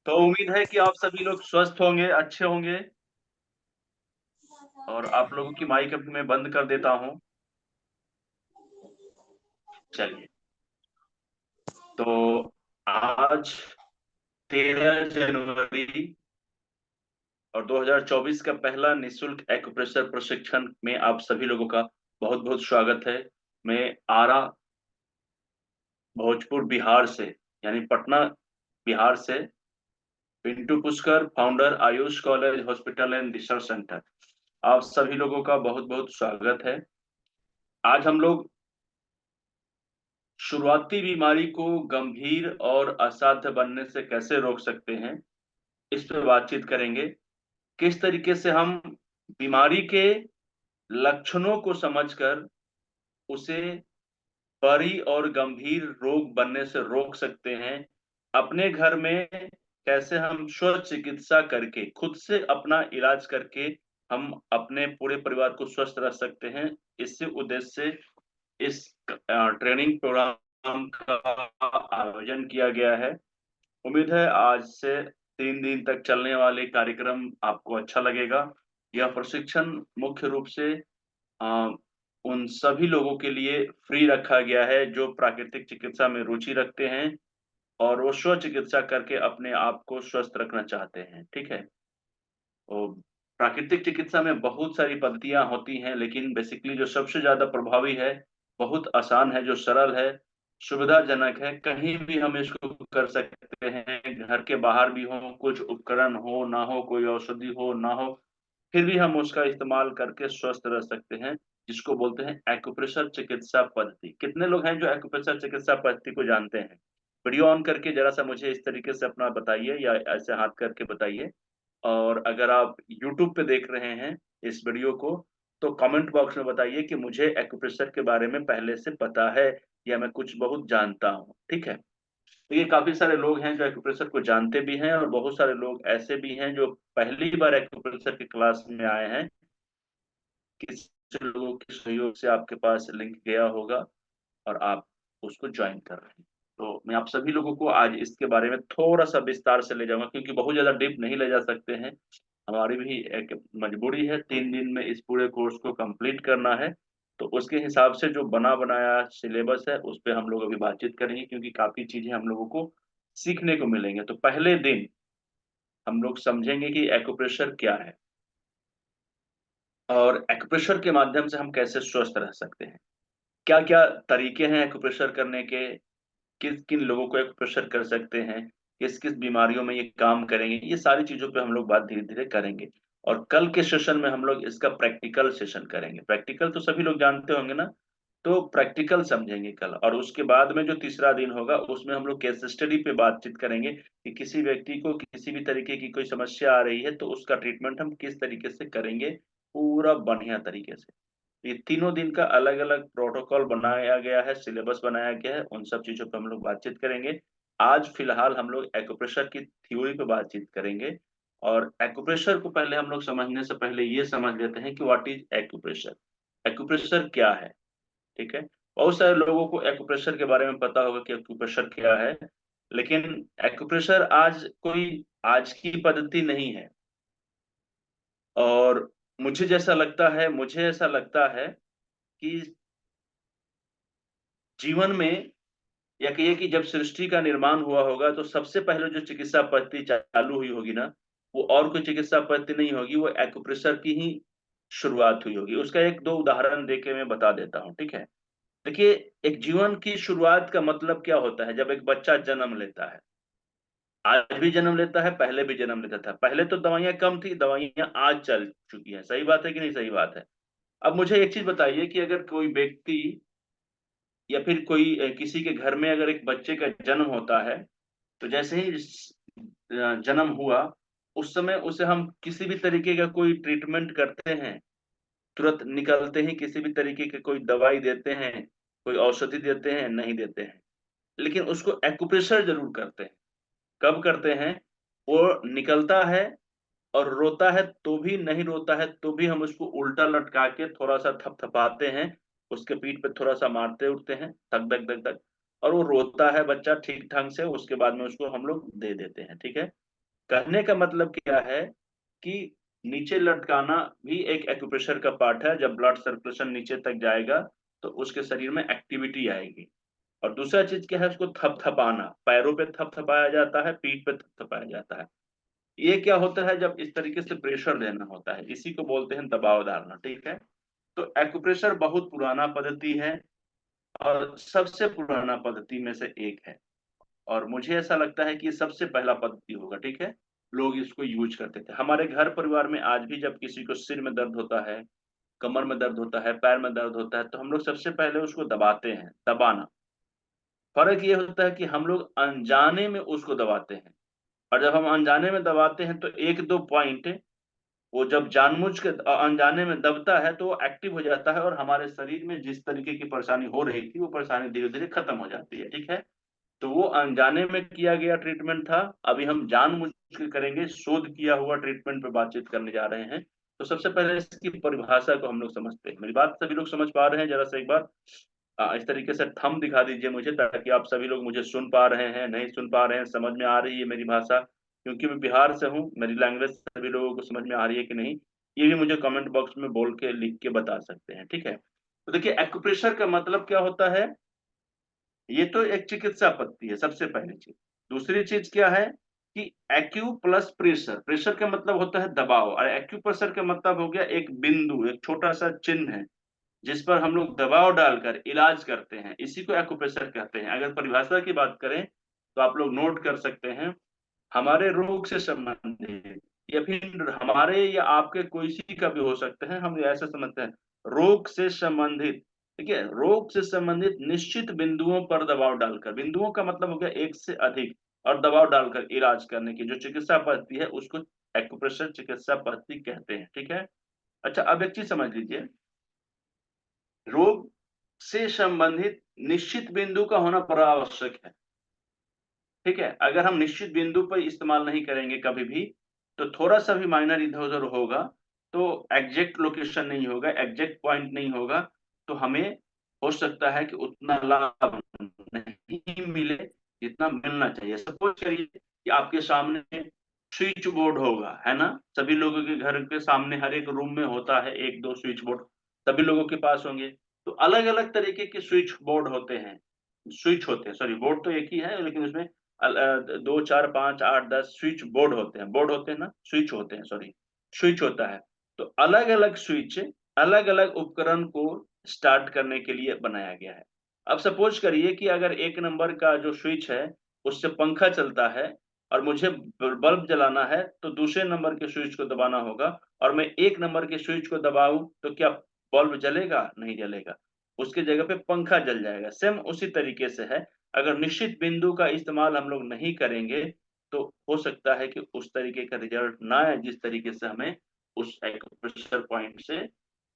तो उम्मीद है कि आप सभी लोग स्वस्थ होंगे, अच्छे होंगे और आप लोगों की माइक अब मैं बंद कर देता हूँ। चलिए, तो आज 13 जनवरी और 2024 का पहला निःशुल्क एक्यूप्रेशर प्रशिक्षण में आप सभी लोगों का बहुत-बहुत स्वागत है। मैं आरा भोजपुर बिहार से यानी पटना बिहार से Pintu Pushkar, founder Ayush college hospital and research centre. आप सभी लोगों का बहुत-बहुत स्वागत है। आज हम लोग शुरुआती बीमारी को गंभीर और असाध्य बनने से कैसे रोक सकते हैं, इस पे बातचीत करेंगे। किस तरीके से हम बीमारी के लक्षणों को समझकर उसे बड़ी और गंभीर रोग बनने से रोक सकते हैं। अपने घर में कैसे हम स्व चिकित्सा करके खुद से अपना इलाज करके हम अपने पूरे परिवार को स्वस्थ रख सकते हैं। इसी उद्देश्य से इस ट्रेनिंग प्रोग्राम का आयोजन किया गया है। उम्मीद है आज से 3 दिन तक चलने वाले कार्यक्रम आपको अच्छा लगेगा। यह प्रशिक्षण मुख्य रूप से अ, उन सभी लोगों के लिए फ्री रखा गया है जो प्राकृतिक चिकित्सा में रुचि रखते हैं और वो स्व चिकित्सा करके अपने आप को स्वस्थ रखना चाहते हैं। ठीक है? तो प्राकृतिक चिकित्सा में बहुत सारी पद्धतियाँ होती हैं, लेकिन बेसिकली जो सबसे ज़्यादा प्रभावी है, बहुत आसान है, जो सरल है, सुविधाजनक है, कहीं भी हम इसको कर सकते हैं, घर के बाहर भी हो, कुछ उपकरण हो, ना हो, कोई औषधि हो, ना हो, फिर भी हम उसका इस्तेमाल करके स्वस्थ रह सकते हैं, जिसको बोलते हैं एक्यूप्रेशर चिकित्सा पद्धति। कितने लोग हैं जो एक्यूप्रेशर चिकित्सा पद्धति को जानते हैं? वीडियो ऑन करके ज़रा-सा मुझे इस तरीके से अपना बताइए या ऐसे हाथ करके बताइए। और अगर आप यूट्यूब पे देख रहे हैं इस वीडियो को, तो कमेंट बॉक्स में बताइए कि मुझे एक्यूप्रेशर के बारे में पहले से पता है या मैं कुछ बहुत जानता हूँ, ठीक है? तो ये काफ़ी सारे लोग हैं जो एक्यूप्रेशर को जानते भी हैं और बहुत सारे लोग ऐसे भी हैं जो पहली बार एक्यूप्रेशर की क्लास में आए हैं। किसी लोगों के सहयोग से आपके पास लिंक गया होगा और आप उसको जॉइन कर रहे हैं। तो मैं आप सभी लोगों को आज इसके बारे में थोड़ा-सा विस्तार से ले जाऊँगा क्योंकि बहुत ज़्यादा डीप नहीं ले जा सकते हैं। हमारी भी एक मजबूरी है 3 दिन में इस पूरे कोर्स को कंप्लीट करना है। तो उसके हिसाब से जो बना-बनाया सिलेबस है, उस पे हम लोग अभी बातचीत करेंगे क्योंकि काफ़ी चीज़ें हम लोगों को सीखने को मिलेंगे। तो पहले दिन हम लोग समझेंगे कि एक्यूप्रेशर क्या है और एक्यूप्रेशर के माध्यम से हम कैसे स्वस्थ रह सकते हैं। क्या-क्या तरीके हैं एक्यूप्रेशर करने के, किन-किन लोगों को एक्यूप्रेशर कर सकते हैं, किस-किस बीमारियों में ये काम करेंगे, ये सारी चीज़ों पे हम लोग बात धीरे-धीरे करेंगे। और कल के सेशन में हम लोग इसका प्रैक्टिकल सेशन करेंगे। प्रैक्टिकल तो सभी लोग जानते होंगे ना, तो प्रैक्टिकल समझेंगे कल और उसके बाद में जो तीसरा दिन होगा, उसमें हम लोग केस स्टडी पे बातचीत करेंगे कि किसी व्यक्ति को किसी भी तरीके की कोई समस्या आ रही है, तो उसका ट्रीटमेंट हम किस तरीके से करेंगे, पूरा बढ़िया तरीके से। ये तीनों दिन का अलग-अलग प्रोटोकॉल बनाया गया है, सिलेबस बनाया गया है, उन सब चीज़ों पे हम लोग बातचीत करेंगे। आज फिलहाल हम लोग एक्यूप्रेशर की थ्योरी पे बातचीत करेंगे और एक्यूप्रेशर को पहले हम लोग समझने से पहले ये समझ लेते हैं कि व्हाट इज़ एक्यूप्रेशर? एक्यूप्रेशर क्या है? ठीक है? बहुत सारे लोगों को एक्यूप्रेशर के बारे में पता होगा कि एक्यूप्रेशर क्या है, लेकिन एक्यूप्रेशर आज की पद्धति नहीं है और मुझे ऐसा लगता है कि जीवन में या कहिए कि जब सृष्टि का निर्माण हुआ होगा तो सबसे पहले जो चिकित्सा पद्धति चालू हुई होगी ना, वो और कोई चिकित्सा पद्धति नहीं होगी, वो एक्यूप्रेशर की ही शुरुआत हुई होगी। उसका 1-2 उदाहरण देके मैं बता देता हूँ, ठीक है? देखिए, एक जीवन की शुरुआत का मतलब क्या होता है जब एक बच्चा जन्म लेता है? आज भी जन्म लेता है, पहले भी जन्म लेता था। पहले तो दवाइयाँ कम थी, दवाइयाँ आज चल चुकी हैं। सही बात है कि नहीं सही बात है? अब मुझे एक चीज़ बताइए कि अगर कोई व्यक्ति या फिर कोई किसी के घर में अगर एक बच्चे का जन्म होता है, तो जैसे ही जन्म हुआ, उस समय उसे हम किसी भी तरीके का कोई ट्रीटमेंट करते हैं, तुरंत निकलते ही किसी भी तरीके की कोई दवाई देते हैं, कोई औषधि देते हैं, नहीं देते हैं। लेकिन उसको एक्यूप्रेशर ज़रूर करते हैं। कब करते हैं? वो निकलता है और रोता है तो भी, नहीं रोता है तो भी हम उसको उल्टा लटका के थोड़ा-सा थपथपाते हैं, उसके पीठ पे थोड़ा-सा मारते-उरते हैं, धक, धक, धक, धक और वो रोता है बच्चा ठीक ढंग से, उसके बाद में उसको हम लोग दे देते हैं, ठीक है? कहने का मतलब क्या है कि नीचे लटकाना भी एक एक्यूप्रेशर का पार्ट है। जब ब्लड सर्कुलेशन नीचे तक जाएगा तो उसके शरीर में एक्टिविटी आएगी। और दूसरा चीज क्या है, उसको थपथपाना, पैरों पे थपथपाया जाता है, पीठ पे थपथपाया जाता है। ये क्या होता है, जब इस तरीके से प्रेशर देना होता है, इसी को बोलते हैं दबाव डालना, ठीक है। तो एक्यूप्रेशर बहुत पुराना पद्धति है और सबसे पुराना पद्धति में से एक है। और मुझे ऐसा लगता है कि ये सबसे पहला पद्धति होगा, ठीक है। लोग इसको यूज करते थे हमारे घर परिवार में। आज भी जब किसी को सिर में दर्द होता है, कमर में दर्द होता है, पैर में दर्द होता है, तो हम लोग सबसे पहले उसको दबाते हैं, दबाना। फर्क ये होता है कि हम लोग अनजाने में उसको दबाते हैं। और जब हम अनजाने में दबाते हैं तो एक दो पॉइंट, वो जब जानबूझ के अनजाने में दबता है तो वो एक्टिव हो जाता है और हमारे शरीर में जिस तरीके की परेशानी हो रही थी वो परेशानी धीरे धीरे खत्म हो जाती है, ठीक है। तो वो अनजाने में किया गया ट्रीटमेंट था। अभी हम जानबूझ के करेंगे, शोध किया हुआ ट्रीटमेंट पे बातचीत करने जा रहे हैं। तो सबसे पहले इसकी परिभाषा को हम लोग समझते हैं। मेरी बात सभी लोग समझ पा रहे हैं? जरा से एक बार इस तरीके से थंब दिखा दीजिए मुझे, ताकि आप सभी लोग मुझे सुन पा रहे हैं, नहीं सुन पा रहे हैं, समझ में आ रही है मेरी भाषा। क्योंकि मैं बिहार से हूँ, मेरी लैंग्वेज सभी लोगों को समझ में आ रही है कि नहीं, ये भी मुझे कमेंट बॉक्स में बोल के लिख के बता सकते हैं, ठीक है। तो देखिए, एक्यूप्रेशर का मतलब क्या होता है। ये तो एक चिकित्सा पद्धति है, सबसे पहली चीज। दूसरी चीज क्या है कि एक्यू प्लस प्रेशर। प्रेशर का मतलब होता है दबाव, और एक्यूप्रेशर का मतलब हो गया एक बिंदु, एक छोटा सा चिन्ह है जिस पर हम लोग दबाव डालकर इलाज करते हैं, इसी को एक्यूप्रेशर कहते हैं। अगर परिभाषा की बात करें तो आप लोग नोट कर सकते हैं, हमारे रोग से संबंधित या फिर हमारे या आपके कोई सी का भी हो सकता है, हम ऐसा समझते हैं रोग से संबंधित। ठीक है, रोग से संबंधित निश्चित बिंदुओं पर दबाव डालकर, बिंदुओं का मतलब हो गया एक से अधिक, और दबाव डालकर इलाज करने की जो चिकित्सा पद्धति है उसको एक्यूप्रेशर चिकित्सा पद्धति कहते हैं, ठीक है। अच्छा, अब एक चीज समझ लीजिए, रोग से संबंधित निश्चित बिंदु का होना बड़ा आवश्यक है, ठीक है। अगर हम निश्चित बिंदु पर इस्तेमाल नहीं करेंगे कभी भी, तो थोड़ा सा भी माइनर इधर उधर होगा तो एग्जैक्ट लोकेशन नहीं होगा, एग्जैक्ट पॉइंट नहीं होगा, तो हमें हो सकता है कि उतना लाभ नहीं मिले जितना मिलना चाहिए। सपोज करिए कि आपके सामने स्विच बोर्ड होगा, है ना। सभी लोगों के घर के सामने हर एक रूम में होता है एक दो स्विच बोर्ड, सभी लोगों के पास होंगे। तो अलग अलग तरीके के स्विच बोर्ड होते हैं, स्विच होते हैं, सॉरी, बोर्ड तो एक ही है लेकिन उसमें दो चार पांच आठ 10 स्विच बोर्ड होते हैं, बोर्ड होते हैं ना, स्विच होते हैं, सॉरी, स्विच होता है। तो अलग अलग स्विच अलग अलग उपकरण को स्टार्ट करने के लिए बनाया गया है। अब सपोज करिए कि अगर एक नंबर का जो स्विच है उससे पंखा चलता है और मुझे बल्ब जलाना है, तो दूसरे नंबर के स्विच को दबाना होगा, और मैं एक नंबर के स्विच को दबाऊं तो क्या बल्ब जलेगा? नहीं जलेगा, उसके जगह पे पंखा जल जाएगा। सेम उसी तरीके से है, अगर निश्चित बिंदु का इस्तेमाल हम लोग नहीं करेंगे तो हो सकता है कि उस तरीके का रिजल्ट ना आए जिस तरीके से हमें उस एक्यूप्रेशर पॉइंट से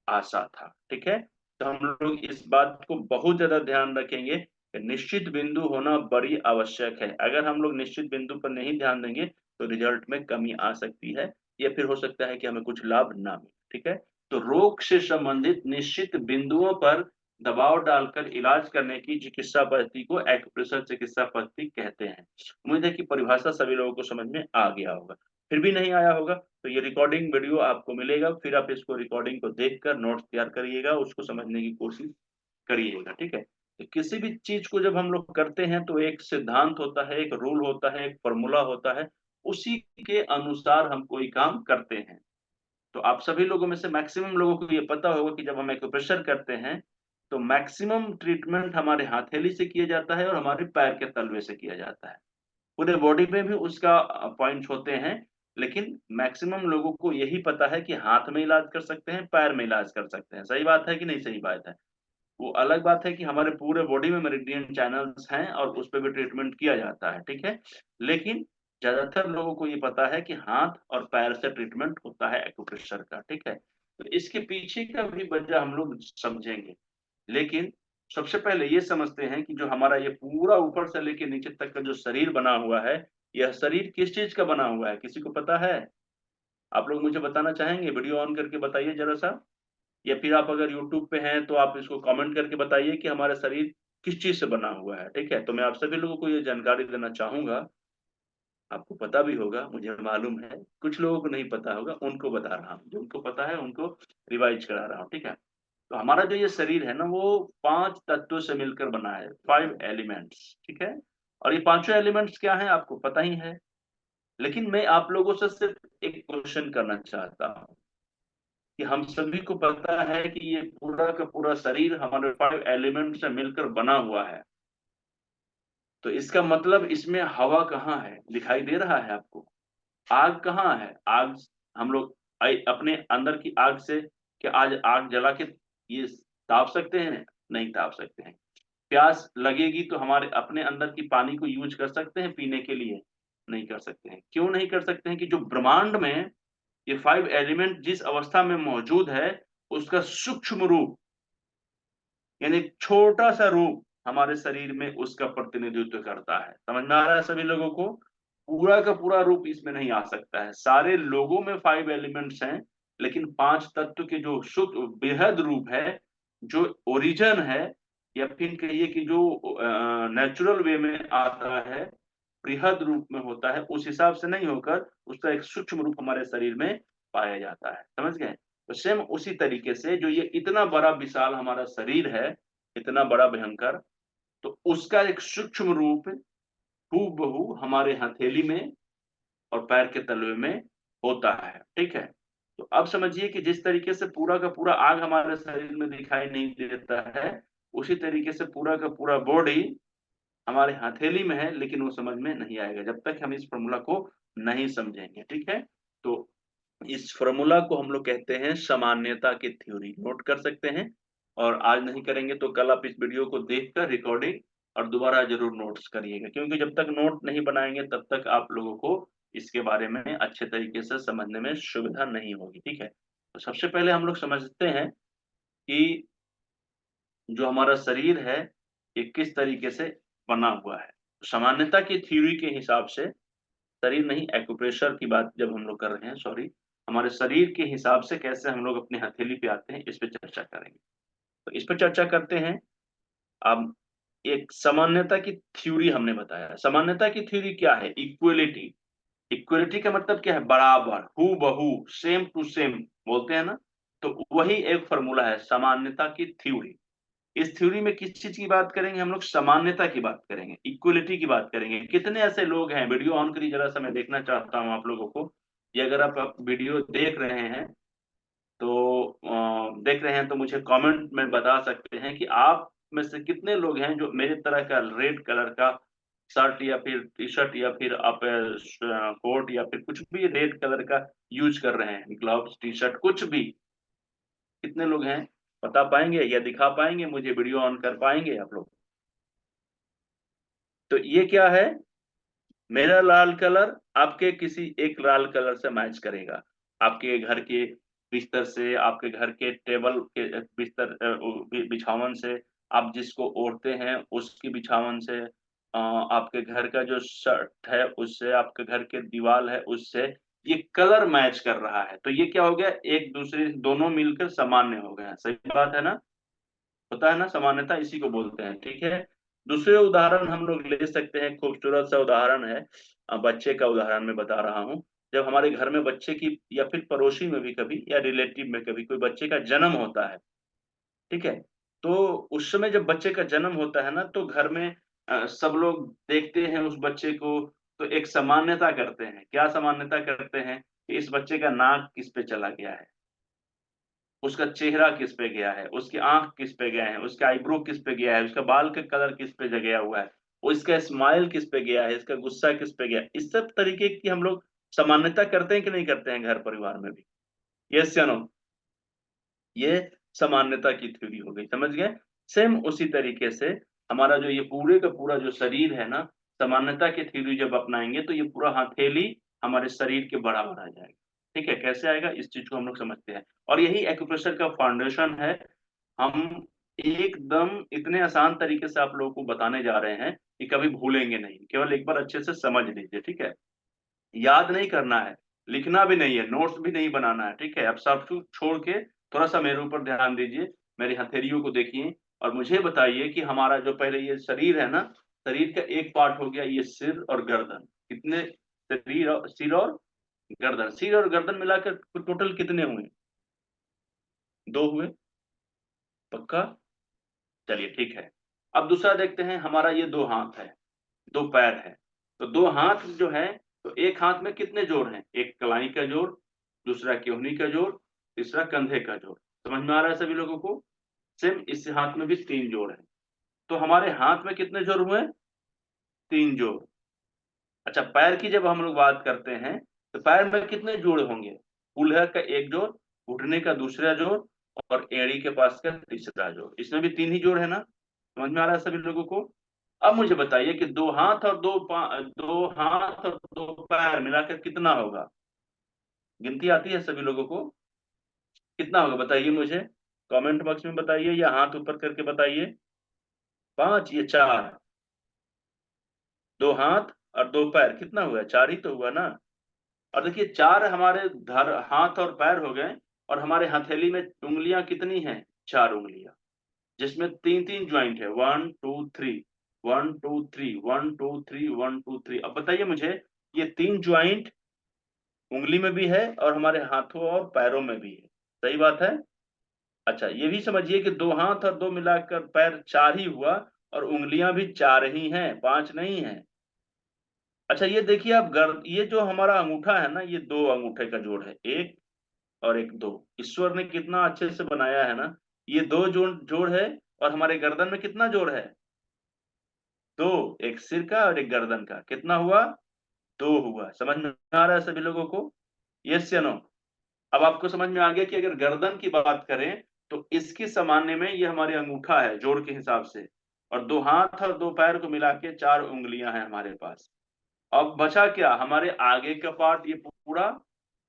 आशा था, ठीक है। तो हम लोग इस बात को बहुत ज्यादा ध्यान रखेंगे कि निश्चित बिंदु होना बड़ी आवश्यक है। अगर हम लोग निश्चित बिंदु पर नहीं ध्यान देंगे तो रिजल्ट में कमी आ सकती है, या फिर हो सकता है कि हमें कुछ लाभ ना मिले, ठीक है। तो रोग से संबंधित निश्चित बिंदुओं पर दबाव डालकर इलाज करने की चिकित्सा पद्धति को एक्यूप्रेशर चिकित्सा पद्धति कहते हैं। उम्मीद है कि परिभाषा सभी लोगों को समझ में आ गया होगा। फिर भी नहीं आया होगा तो ये रिकॉर्डिंग वीडियो आपको मिलेगा, फिर आप इसको रिकॉर्डिंग को देखकर नोट्स तैयार करिएगा, उसको समझने की कोशिश करिएगा, ठीक है। तो किसी भी चीज को जब हम लोग करते हैं तो एक सिद्धांत होता है, एक रूल होता है, एक फॉर्मूला होता है, उसी के अनुसार हम कोई काम करते हैं। तो आप सभी लोगों में से मैक्सिमम लोगों को ये पता होगा कि जब हम एक्यूप्रेशर करते हैं तो मैक्सिमम ट्रीटमेंट हमारे हथेली से किया जाता है और हमारे पैर के तलवे से किया जाता है। पूरे बॉडी में भी उसका पॉइंट्स होते हैं, लेकिन मैक्सिमम लोगों को यही पता है कि हाथ में इलाज कर सकते हैं, पैर में इलाज कर सकते हैं। सही बात है कि नहीं सही बात है? वो अलग बात है कि हमारे पूरे बॉडी में मेरिडियन चैनल्स हैं और उस पे भी ट्रीटमेंट किया जाता है, ठीक है। लेकिन ज्यादातर लोगों को ये पता है कि हाथ और पैर से ट्रीटमेंट होता है एक्यूप्रेशर का, ठीक है। तो इसके पीछे का भी वजह हम लोग समझेंगे, लेकिन सबसे पहले ये समझते हैं कि जो हमारा ये पूरा ऊपर से लेके नीचे तक का जो शरीर बना हुआ है, यह शरीर किस चीज का बना हुआ है, किसी को पता है? आप लोग मुझे बताना चाहेंगे? वीडियो ऑन करके बताइए जरा सा, या फिर आप अगर यूट्यूब पे हैं तो आप इसको कमेंट करके बताइए कि हमारा शरीर किस चीज से बना हुआ है, ठीक है। तो मैं आप सभी लोगों को ये जानकारी देना चाहूंगा आपको पता भी होगा, मुझे मालूम है, कुछ लोगों को नहीं पता होगा, उनको बता रहा हूँ, जो उनको पता है उनको रिवाइज करा रहा हूँ, ठीक है। तो हमारा जो ये शरीर है ना, वो 5 तत्वों से मिलकर बना है, 5 एलिमेंट्स, ठीक है। और ये पांचों एलिमेंट्स क्या हैं आपको पता ही है। लेकिन मैं आप लोगों से सिर्फ एक क्वेश्चन करना चाहता हूँ कि हम सभी को पता है कि ये पूरा का पूरा शरीर हमारे 5 एलिमेंट से मिलकर बना हुआ है। तो इसका मतलब इसमें हवा कहाँ है, दिखाई दे रहा है आपको? आग कहाँ है? आग हम लोग अपने अंदर की आग से क्या आज आग जला के ये ताप सकते हैं? नहीं ताप सकते हैं। प्यास लगेगी तो हमारे अपने अंदर की पानी को यूज कर सकते हैं पीने के लिए? नहीं कर सकते हैं। क्यों नहीं कर सकते हैं? कि जो ब्रह्मांड में ये 5 एलिमेंट जिस अवस्था में मौजूद है, उसका सूक्ष्म रूप यानी छोटा सा रूप हमारे शरीर में उसका प्रतिनिधित्व करता है। समझ में आ रहा है सभी लोगों को? पूरा का पूरा रूप इसमें नहीं आ सकता है। सारे लोगों में 5 एलिमेंट्स हैं, लेकिन 5 तत्व के जो शुद्ध बेहद रूप है, जो ओरिजिन है, या फिर कहिए कि जो नेचुरल वे में आता है, बृहद रूप में होता है, उस हिसाब से नहीं होकर उसका एक सूक्ष्म रूप हमारे शरीर में पाया जाता है। समझ गए? तो सेम उसी तरीके से जो ये इतना बड़ा विशाल हमारा शरीर है, इतना बड़ा भयंकर, तो उसका एक सूक्ष्म रूप हूबहू हमारे हथेली में और पैर के तलवे में होता है। ठीक है? तो अब समझिए कि जिस तरीके से पूरा का पूरा आग हमारे शरीर में दिखाई नहीं देता है, उसी तरीके से पूरा का पूरा बॉडी हमारे हथेली में है, लेकिन वो समझ में नहीं आएगा जब तक हम इस फॉर्मूला को नहीं समझेंगे। ठीक है? तो इस फॉर्मूला को हम लोग कहते हैं सामान्यता की थ्योरी। नोट कर सकते हैं, और आज नहीं करेंगे तो कल आप इस वीडियो को देखकर रिकॉर्डिंग और दोबारा जरूर नोट्स करिएगा, क्योंकि जब तक नोट नहीं बनाएंगे तब तक आप लोगों को इसके बारे में अच्छे तरीके से समझने में सुविधा नहीं होगी। ठीक है? तो सबसे पहले हम लोग समझते हैं कि जो हमारा शरीर है ये किस तरीके से बना हुआ है। सामान्यता की थ्योरी के हिसाब से, शरीर नहीं, एक्यूप्रेशर की बात जब हम लोग कर रहे हैं, सॉरी, हमारे शरीर के हिसाब से कैसे हम लोग अपने हथेली पे आते हैं, इस पे चर्चा करेंगे। तो इस पे चर्चा करते हैं। अब एक सामान्यता की थ्योरी हमने बताया। सामान्यता की थ्योरी क्या है? इक्वलिटी। इक्वलिटी का मतलब क्या है? बराबर, हू बहू, सेम टू सेम बोलते हैं ना, तो वही एक फॉर्मूला है सामान्यता की थ्योरी। इस थ्योरी में किस चीज की बात करेंगे हम लोग? सामान्यता की बात करेंगे, इक्वलिटी की बात करेंगे। कितने ऐसे लोग हैं, वीडियो ऑन करिए जरा सा, मैं देखना चाहता हूँ आप लोगों को। ये अगर आप वीडियो देख रहे हैं तो देख रहे हैं तो मुझे कमेंट में बता सकते हैं कि आप में से कितने लोग हैं जो मेरे तरह का रेड कलर का शर्ट या फिर टी शर्ट या फिर आप कोट या फिर कुछ भी रेड कलर का यूज कर रहे हैं, ग्लव्स, टी शर्ट, कुछ भी। कितने लोग हैं बता पाएंगे या दिखा पाएंगे मुझे? वीडियो ऑन कर पाएंगे आप लोग? तो ये क्या है? मेरा लाल कलर आपके किसी एक लाल कलर से मैच करेगा। आपके घर के बिस्तर से, आपके घर के टेबल के बिस्तर बिछावन से, आप जिसको ओढ़ते हैं उसकी बिछावन से, आपके घर का जो शर्ट है उससे, आपके घर के दीवार है उससे, ये कलर मैच कर रहा है। तो ये क्या हो गया? एक दूसरे दोनों मिलकर सामान्य हो गए हैं। सही बात है ना? होता है ना, सामान्यता इसी को बोलते हैं। ठीक है? दूसरे उदाहरण हम लोग ले सकते हैं, खूबसूरत सा उदाहरण है। बच्चे का उदाहरण मैं बता रहा हूँ। जब हमारे घर में बच्चे की या फिर पड़ोसी में भी कभी या रिलेटिव में कभी कोई बच्चे का जन्म होता है, ठीक है, तो उस समय जब बच्चे का जन्म होता है ना, तो घर में सब लोग देखते हैं उस बच्चे को, तो एक सामान्यता करते हैं। क्या सामान्यता करते हैं? कि इस बच्चे का नाक किस पे चला गया है, उसका चेहरा किस पे गया है, उसकी आंख किस पे गया है, उसका आईब्रो किस पे गया है, उसका बाल का कलर किस पे गया हुआ है, और इसका स्माइल किस पे गया है, इसका गुस्सा किस पे गया है। इस सब तरीके की हम लोग सामान्यता करते हैं कि नहीं करते हैं घर परिवार में भी? यस या नो? ये सामान्यता की थ्योरी हो गई। समझ गए? सेम उसी तरीके से हमारा जो ये पूरे का पूरा जो शरीर है ना, सामान्यता की थ्योरी जब अपनाएंगे तो ये पूरा हथेली हमारे शरीर के बराबर आ जाएगा। ठीक है? कैसे आएगा इस चीज को हम लोग समझते हैं, और यही एक्यूप्रेशर का फाउंडेशन है। हम एकदम इतने आसान तरीके से आप लोगों को बताने जा रहे हैं कि कभी भूलेंगे नहीं। केवल एक बार अच्छे से समझ लीजिए। ठीक है? याद नहीं करना है, लिखना भी नहीं है, नोट्स भी नहीं बनाना है। ठीक है? अब सब कुछ छोड़ के थोड़ा सा मेरे ऊपर ध्यान दीजिए, मेरी हथेलियों को देखिए और मुझे बताइए कि हमारा जो पहले ये शरीर है ना, शरीर का एक पार्ट हो गया ये सिर और गर्दन। कितने सिर और गर्दन, सिर और गर्दन मिलाकर टोटल कितने हुए? 2 हुए, पक्का? चलिए ठीक है। अब दूसरा देखते हैं, हमारा ये 2 हाथ है, 2 पैर है, तो 2 हाथ जो है, तो एक हाथ में कितने जोड़ हैं? एक कलाई का जोड़, दूसरा केहनी का जोड़, तीसरा कंधे का जोड़। समझ में आ रहा है सभी लोगों को? सेम इस हाथ में भी 3 जोड़ हैं। तो हमारे हाथ में कितने जोड़ हुए? 3 जोड़। अच्छा, पैर की जब हम लोग बात करते हैं, तो पैर में कितने जोड़ होंगे? कूल्हा का 1 जोड़, घुटने का दूसरा जोड़ और एड़ी के पास का तीसरा जोड़। इसमें भी 3 ही जोड़ है ना? समझ में आ रहा है सभी लोगों को? अब मुझे बताइए कि 2 हाथ और 2 हाथ और 2 पैर मिलाकर कितना होगा? गिनती आती है सभी लोगों को? कितना होगा बताइए मुझे? कमेंट बॉक्स में बताइए या हाथ ऊपर करके बताइए। 5 या 4? 2 हाथ और 2 पैर कितना हुआ? 4 ही तो हुआ ना? और देखिए 4 हमारे धर हाथ और पैर हो गए, और हमारे हथेली में उंगलियां कितनी हैं? 4 उंगलियां, जिसमें 3-3 ज्वाइंट है। 1 2 3, 1 2 3, 1 2 3, 1 2 3। अब बताइए मुझे, ये 3 ज्वाइंट उंगली में भी है और हमारे हाथों और पैरों में भी है, सही बात है? अच्छा, ये भी समझिए कि 2 हाथ और 2 मिलाकर पैर 4 ही हुआ, और उंगलियां भी 4 ही हैं, 5 नहीं है। अच्छा, ये देखिए आप, ये जो हमारा अंगूठा है ना, ये 2 अंगूठे का जोड़ है, 1 और 1 2। ईश्वर ने कितना अच्छे से बनाया है ना। ये 2 जोड़ जोड़ है, और हमारे गर्दन में कितना जोड़ है? 2, एक सिर का और एक गर्दन का। कितना हुआ? 2 हुआ। समझ में आ रहा है सभी लोगों को? यस या नो? अब आपको समझ में आ गया कि अगर गर्दन की बात करें, तो इसके सामान्य में ये हमारे अंगूठा है जोड़ के हिसाब से, और 2 हाथ और 2 पैर को मिला के 4 उंगलियां हैं हमारे पास। अब बचा क्या? हमारे आगे का पार्ट ये पूरा,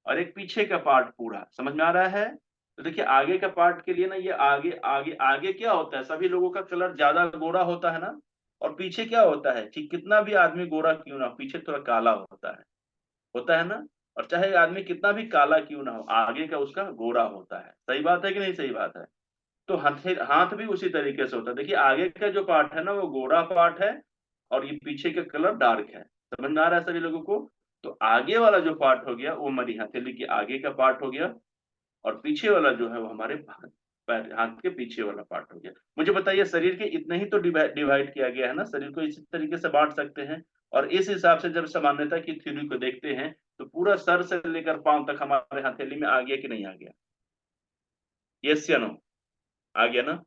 और एक पीछे का पार्ट पूरा। समझ में आ रहा है? तो देखिए, आगे का पार्ट के लिए ना, ये आगे आगे आगे क्या होता है, सभी लोगों का कलर ज्यादा गोरा होता है ना। और पीछे क्या होता है कि कितना भी आदमी गोरा क्यों ना हो, पीछे थोड़ा काला होता है ना। और चाहे आदमी कितना भी काला क्यों ना हो, आगे का उसका गोरा होता है। सही बात है कि नहीं सही बात है? तो हाथ भी उसी तरीके से होता है। देखिए, आगे का जो पार्ट है ना, वो गोरा पार्ट है, और ये पीछे का कलर डार्क है। समझ में आ रहा है सभी लोगों को? तो आगे वाला जो पार्ट हो गया, वो हमारी हथेली के आगे का पार्ट हो गया, और पीछे वाला जो है वो हमारे पैर हाथ के पीछे वाला पार्ट हो गया। मुझे बताइए, शरीर के इतने ही तो डिवाइड किया गया है ना, शरीर को इसी तरीके से बांट सकते हैं। और इस हिसाब से जब सामान्यता की थ्योरी को देखते हैं, तो पूरा सर से लेकर पांव तक हमारे हथेली में आ गया कि नहीं आ गया? यस या नो? आ गया ना?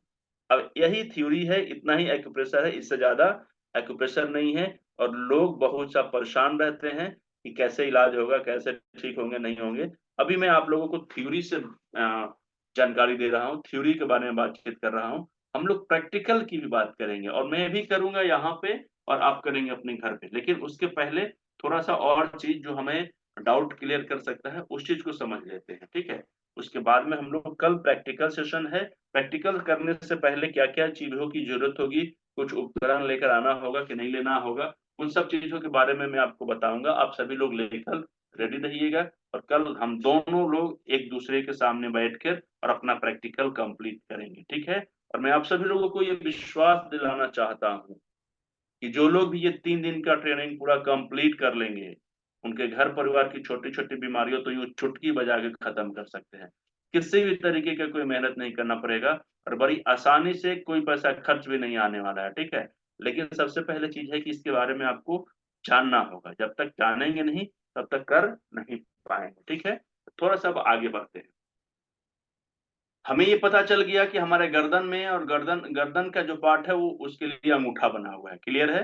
अब यही थ्योरी है, इतना ही एक्यूप्रेशर है, इससे ज्यादा एक्यूप्रेशर नहीं है। और लोग बहुत सा परेशान रहते हैं कि कैसे इलाज होगा, कैसे ठीक होंगे, नहीं होंगे। अभी मैं आप लोगों को थ्योरी से जानकारी दे रहा हूँ, थ्योरी के बारे में बातचीत कर रहा हूँ। हम लोग प्रैक्टिकल की भी बात करेंगे, और मैं भी करूंगा यहाँ पे, और आप करेंगे अपने घर पे। लेकिन उसके पहले थोड़ा सा और चीज जो हमें डाउट क्लियर कर सकता है, उस चीज को समझ लेते हैं, ठीक है? उसके बाद में हम लोग, कल प्रैक्टिकल सेशन है। प्रैक्टिकल करने से पहले क्या क्या चीजों की जरूरत होगी, कुछ उपकरण लेकर आना होगा कि नहीं लेना होगा, उन सब चीजों के बारे में मैं आपको बताऊंगा। आप सभी लोग लेकर रेडी रहिएगा, और कल हम दोनों लोग एक दूसरे के सामने बैठकर और अपना प्रैक्टिकल कंप्लीट करेंगे, ठीक है? और मैं आप सभी लोगों को ये विश्वास दिलाना चाहता हूँ कि जो लोग भी ये 3 दिन का ट्रेनिंग पूरा कंप्लीट कर लेंगे, उनके घर परिवार की छोटी छोटी बीमारियों तो यूं चुटकी बजा के खत्म कर सकते हैं। किसी भी तरीके का कोई मेहनत नहीं करना पड़ेगा, और बड़ी आसानी से, कोई पैसा खर्च भी नहीं आने वाला है, ठीक है? लेकिन सबसे पहले चीज है कि इसके बारे में आपको जानना होगा। जब तक जानेंगे नहीं, तब तक कर नहीं पाएंगे, ठीक है? थोड़ा सा अब आगे बढ़ते हैं। हमें ये पता चल गया कि हमारे गर्दन में, और गर्दन गर्दन का जो पार्ट है वो, उसके लिए अंगूठा बना हुआ है। क्लियर है?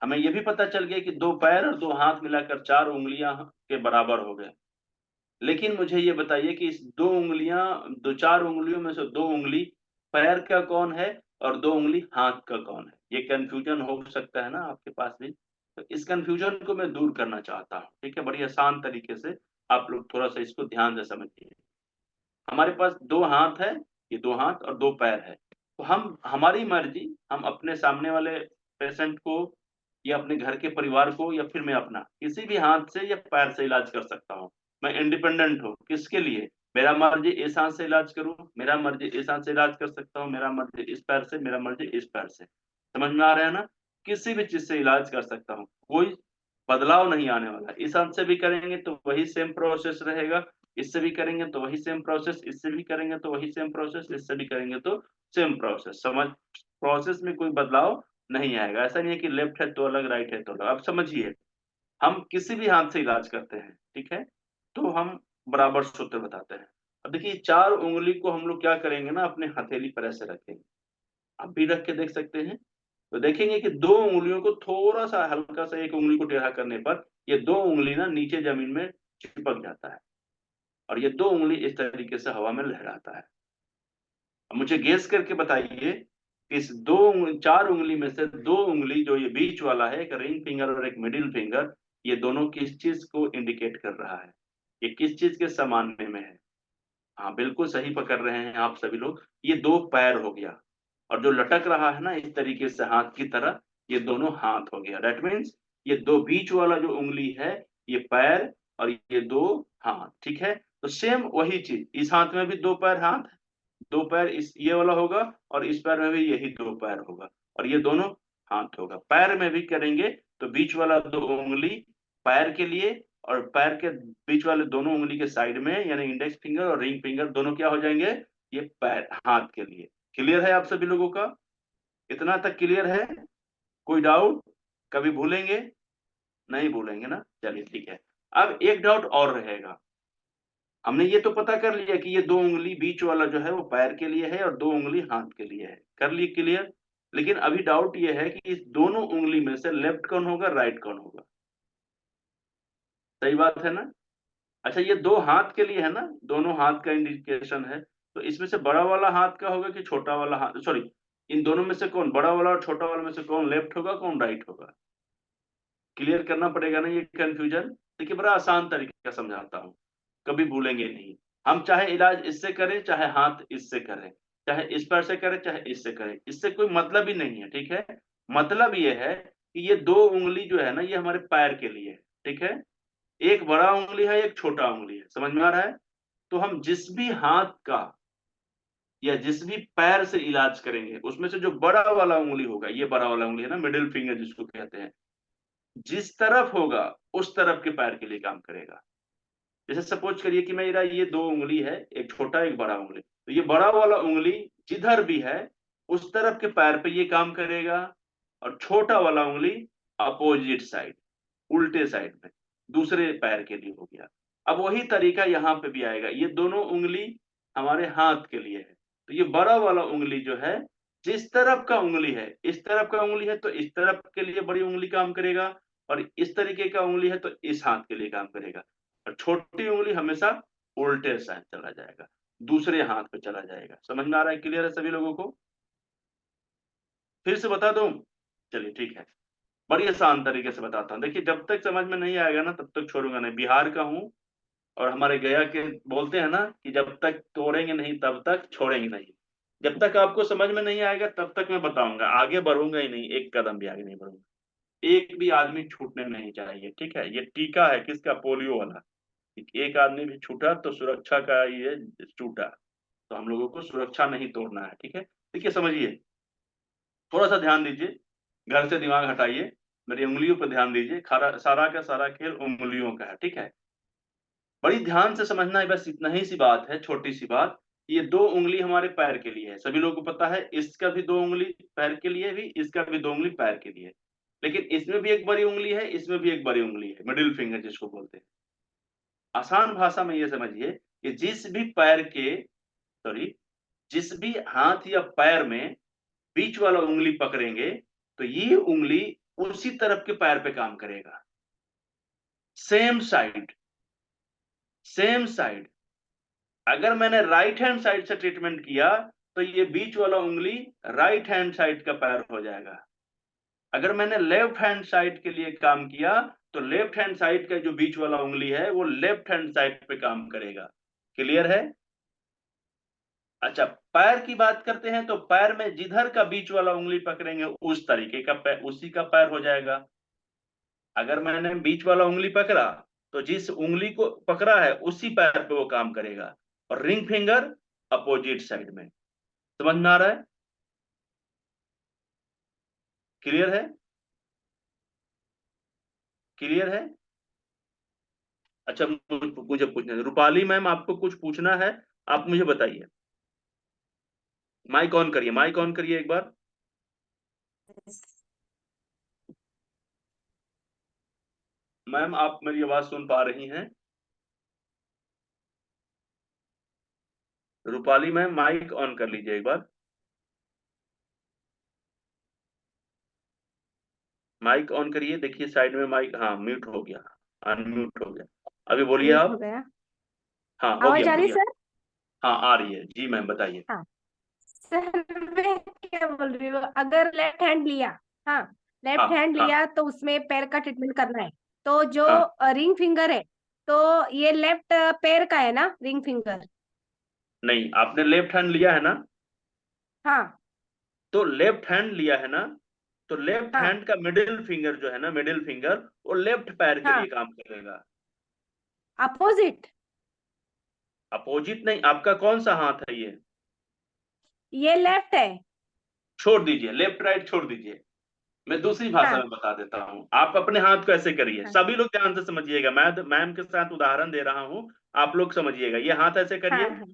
हमें ये भी पता चल गया कि 2 पैर और 2 हाथ मिलाकर 4 उंगलियां के बराबर हो गए। लेकिन मुझे ये बताइए कि इस 2 उंगलियां, दो 4 उंगलियों में से 2 उंगली पैर का कौन है, और 2 उंगली हाथ का कौन है? ये कंफ्यूजन हो सकता है ना आपके पास भी। तो इस कंफ्यूजन को मैं दूर करना चाहता हूँ, ठीक है? बड़ी आसान तरीके से आप लोग थोड़ा सा इसको ध्यान से समझिए। हमारे पास 2 हाथ है, ये 2 हाथ और 2 पैर है। तो हम, हमारी मर्जी, हम अपने सामने वाले पेशेंट को, या अपने घर के परिवार को, या फिर मैं अपना किसी भी हाथ से या पैर से इलाज कर सकता हूँ। मैं इंडिपेंडेंट हूँ। किसके लिए? मेरा मर्जी इस हाथ से इलाज करूँ, मेरा मर्जी इस हाथ से इलाज कर सकता हूँ, मेरा मर्जी इस पैर से, मेरा मर्जी इस पैर से। समझ में आ रहा है ना? किसी भी चीज से इलाज कर सकता हूँ। कोई बदलाव नहीं आने वाला। इस हाथ से भी करेंगे तो वही सेम प्रोसेस रहेगा, इससे भी करेंगे तो वही सेम प्रोसेस, इससे भी करेंगे तो वही सेम प्रोसेस, इससे भी करेंगे तो सेम प्रोसेस। समझ, प्रोसेस में कोई बदलाव नहीं आएगा। ऐसा नहीं है कि लेफ्ट है तो अलग, राइट है तो अलग। अब समझिए, हम किसी भी हाथ से इलाज करते हैं, ठीक है, तो हम बराबर सूत्र बताते हैं। अब देखिए, चार उंगली को हम लोग क्या करेंगे ना, अपने हथेली पर ऐसे रखेंगे। आप भी रख के देख सकते हैं, तो देखेंगे कि दो उंगलियों को थोड़ा सा हल्का सा एक उंगली को टेढ़ा करने पर ये दो उंगली ना नीचे जमीन में चिपक जाता है, और ये दो उंगली इस तरीके से हवा में लहराता है। अब मुझे गेस करके बताइए कि इस चार उंगली में से दो उंगली जो ये बीच वाला है, एक रिंग फिंगर और एक मिडिल फिंगर, ये दोनों किस चीज को इंडिकेट कर रहा है, ये किस चीज के सामान्य में है? हाँ, बिल्कुल सही पकड़ रहे हैं आप सभी लोग, ये दो पैर हो गया। और जो लटक रहा है ना इस तरीके से हाथ की तरह, ये दोनों हाथ हो गया। दैट मीन्स ये दो बीच वाला जो उंगली है, ये पैर, और ये दो हाथ, ठीक है। तो सेम वही चीज, इस हाथ में भी दो पैर हाथ, दो पैर इस ये वाला होगा, और इस पैर में भी यही दो पैर होगा, और ये दोनों हाथ होगा। पैर में भी करेंगे तो बीच वाला दो उंगली पैर के लिए, और पैर के बीच वाले दोनों उंगली के साइड में यानी इंडेक्स फिंगर और रिंग फिंगर दोनों क्या हो जाएंगे, ये पैर हाथ के लिए। क्लियर है आप सभी लोगों का? इतना तक क्लियर है? कोई डाउट? कभी भूलेंगे? नहीं भूलेंगे ना, चलिए ठीक है। अब एक डाउट और रहेगा। हमने ये तो पता कर लिया कि ये दो उंगली बीच वाला जो है वो पैर के लिए है और दो उंगली हाथ के लिए है, कर लिए क्लियर। लेकिन अभी डाउट ये है कि इस दोनों उंगली में से लेफ्ट कौन होगा, राइट कौन होगा? सही बात है ना? अच्छा, ये दो हाथ के लिए है ना, दोनों हाथ का इंडिकेशन है, तो इसमें से बड़ा वाला हाथ का होगा कि छोटा वाला हाथ, सॉरी, इन दोनों में से कौन, बड़ा वाला और छोटा वाला में से कौन लेफ्ट होगा, कौन राइट होगा? क्लियर करना पड़ेगा ना ये कंफ्यूजन। देखिए, बड़ा आसान तरीके का समझाता हूँ, कभी भूलेंगे नहीं। हम चाहे इलाज इससे करें, चाहे हाथ इससे करें, चाहे इस पैर से करें, चाहे इससे करें, इससे कोई मतलब ही नहीं है, ठीक है। मतलब ये है कि ये दो उंगली जो है ना, ये हमारे पैर के लिए है, ठीक है। एक बड़ा उंगली है, एक छोटा उंगली है, समझ में आ रहा है? तो हम जिस भी हाथ का या जिस भी पैर से इलाज करेंगे, उसमें से जो बड़ा वाला उंगली होगा, ये बड़ा वाला उंगली है ना, मिडिल फिंगर जिसको कहते हैं, जिस तरफ होगा उस तरफ के पैर के लिए काम करेगा। जैसे सपोज करिए कि मेरा ये दो उंगली है, एक छोटा एक बड़ा उंगली, तो ये बड़ा वाला उंगली जिधर भी है उस तरफ के पैर पे ये काम करेगा, और छोटा वाला उंगली अपोजिट साइड, उल्टे साइड में, दूसरे पैर के लिए हो गया। अब वही तरीका यहाँ पे भी आएगा, ये दोनों उंगली हमारे हाथ के लिए है, तो ये बड़ा वाला उंगली जो है, जिस तरफ का उंगली है, इस तरफ का उंगली है तो इस तरफ के लिए बड़ी उंगली काम करेगा, और इस तरीके का उंगली है तो इस हाथ के लिए काम करेगा, और छोटी उंगली हमेशा उल्टे साइड चला जाएगा, दूसरे हाथ पे चला जाएगा। समझ में आ रहा है? क्लियर है सभी लोगों को? फिर से बता दूं? चलिए ठीक है, बड़ी आसान तरीके से बताता हूँ। देखिए, जब तक समझ में नहीं आएगा ना तब तक छोड़ूंगा नहीं। बिहार का हूँ, और हमारे गया के बोलते हैं ना कि जब तक तोड़ेंगे नहीं तब तक छोड़ेंगे नहीं। जब तक आपको समझ में नहीं आएगा तब तक मैं बताऊंगा, आगे बढ़ूंगा ही नहीं, एक कदम भी आगे नहीं बढ़ूंगा। एक भी आदमी छूटने नहीं चाहिए, ठीक है। ये टीका है किसका? पोलियो वाला। एक आदमी भी छूटा तो सुरक्षा का ये टूटा। तो हम लोगों को सुरक्षा नहीं तोड़ना है, ठीक है। देखिए समझिए, थोड़ा सा ध्यान दीजिए, घर से दिमाग हटाइए, मेरी उंगलियों पर ध्यान दीजिए। सारा का सारा खेल उंगलियों का है, ठीक है। बड़ी ध्यान से समझना है, बस इतना ही सी बात है, छोटी सी बात। ये दो उंगली हमारे पैर के लिए है, सभी लोगों को पता है। इसका भी दो उंगली पैर के लिए भी, इसका भी दो उंगली पैर के लिए। लेकिन इसमें भी एक बड़ी उंगली है, इसमें भी एक बड़ी उंगली है, मिडिल फिंगर जिसको बोलते हैं। आसान भाषा में ये समझिए कि जिस भी पैर के, सॉरी, जिस भी हाथ या पैर में बीच वाला उंगली पकड़ेंगे, तो ये उंगली उसी तरफ के पैर पे काम करेगा। Same side, same side. अगर मैंने राइट हैंड साइड से ट्रीटमेंट किया तो ये बीच वाला उंगली राइट हैंड साइड का पैर हो जाएगा। अगर मैंने लेफ्ट हैंड साइड के लिए काम किया तो लेफ्ट हैंड साइड का जो बीच वाला उंगली है वो लेफ्ट हैंड साइड पे काम करेगा। क्लियर है? अच्छा, पैर की बात करते हैं तो पैर में जिधर का बीच वाला उंगली पकड़ेंगे उस तरीके का पैर, उसी का पैर हो जाएगा। अगर मैंने बीच वाला उंगली पकड़ा तो जिस उंगली को पकड़ा है उसी पैर पे वो काम करेगा, और रिंग फिंगर अपोजिट साइड में। समझ में आ रहा है? क्लियर है? क्लियर है? अच्छा, मुझे पूछना है रूपाली मैम, आपको कुछ पूछना है? आप मुझे बताइए। माइक ऑन करिए, माइक ऑन करिए एक बार। मैम, आप मेरी आवाज सुन पा रही हैं? रूपाली मैम, माइक ऑन कर लीजिए एक बार। माइक ऑन करिए, देखिए साइड में माइक, हाँ म्यूट हो गया, अनम्यूट हो गया। अभी बोलिए म्यूट हो आप। गया। हाँ, आवाज आ हो रही गया। सर? हाँ, आ रही है जी मैम, बताइए। हाँ सर, मैं क्या बोल रही हूँ, अगर लेफ्ट हैंड लिया, हाँ हाँ लेफ्ट हैंड हाँ लिया तो उसमें पैर का ट्रीटमेंट करना है। तो जो हाँ। रिंग फिंगर है, तो ये लेफ्ट पैर का है ना रिंग फिंगर? नहीं, आपने लेफ्ट हैंड लिया है ना? हाँ तो लेफ्ट हैंड लिया है ना, तो लेफ्ट हाँ हैंड का मिडिल फिंगर जो है ना, मिडिल फिंगर, वो लेफ्ट पैर के लिए हाँ। काम करेगा। अपोजिट? अपोजिट नहीं, आपका कौन सा हाथ है ये? ये लेफ्ट है। छोड़ दीजिए, लेफ्ट राइट छोड़ दीजिए। मैं दूसरी भाषा हाँ में बता देता हूँ, आप अपने हाथ को ऐसे करिए, हाँ सभी लोग ध्यान से समझिएगा, मैं मैम के साथ उदाहरण दे रहा हूँ, आप लोग समझिएगा। ये हाथ ऐसे हाँ करिए। हाँ।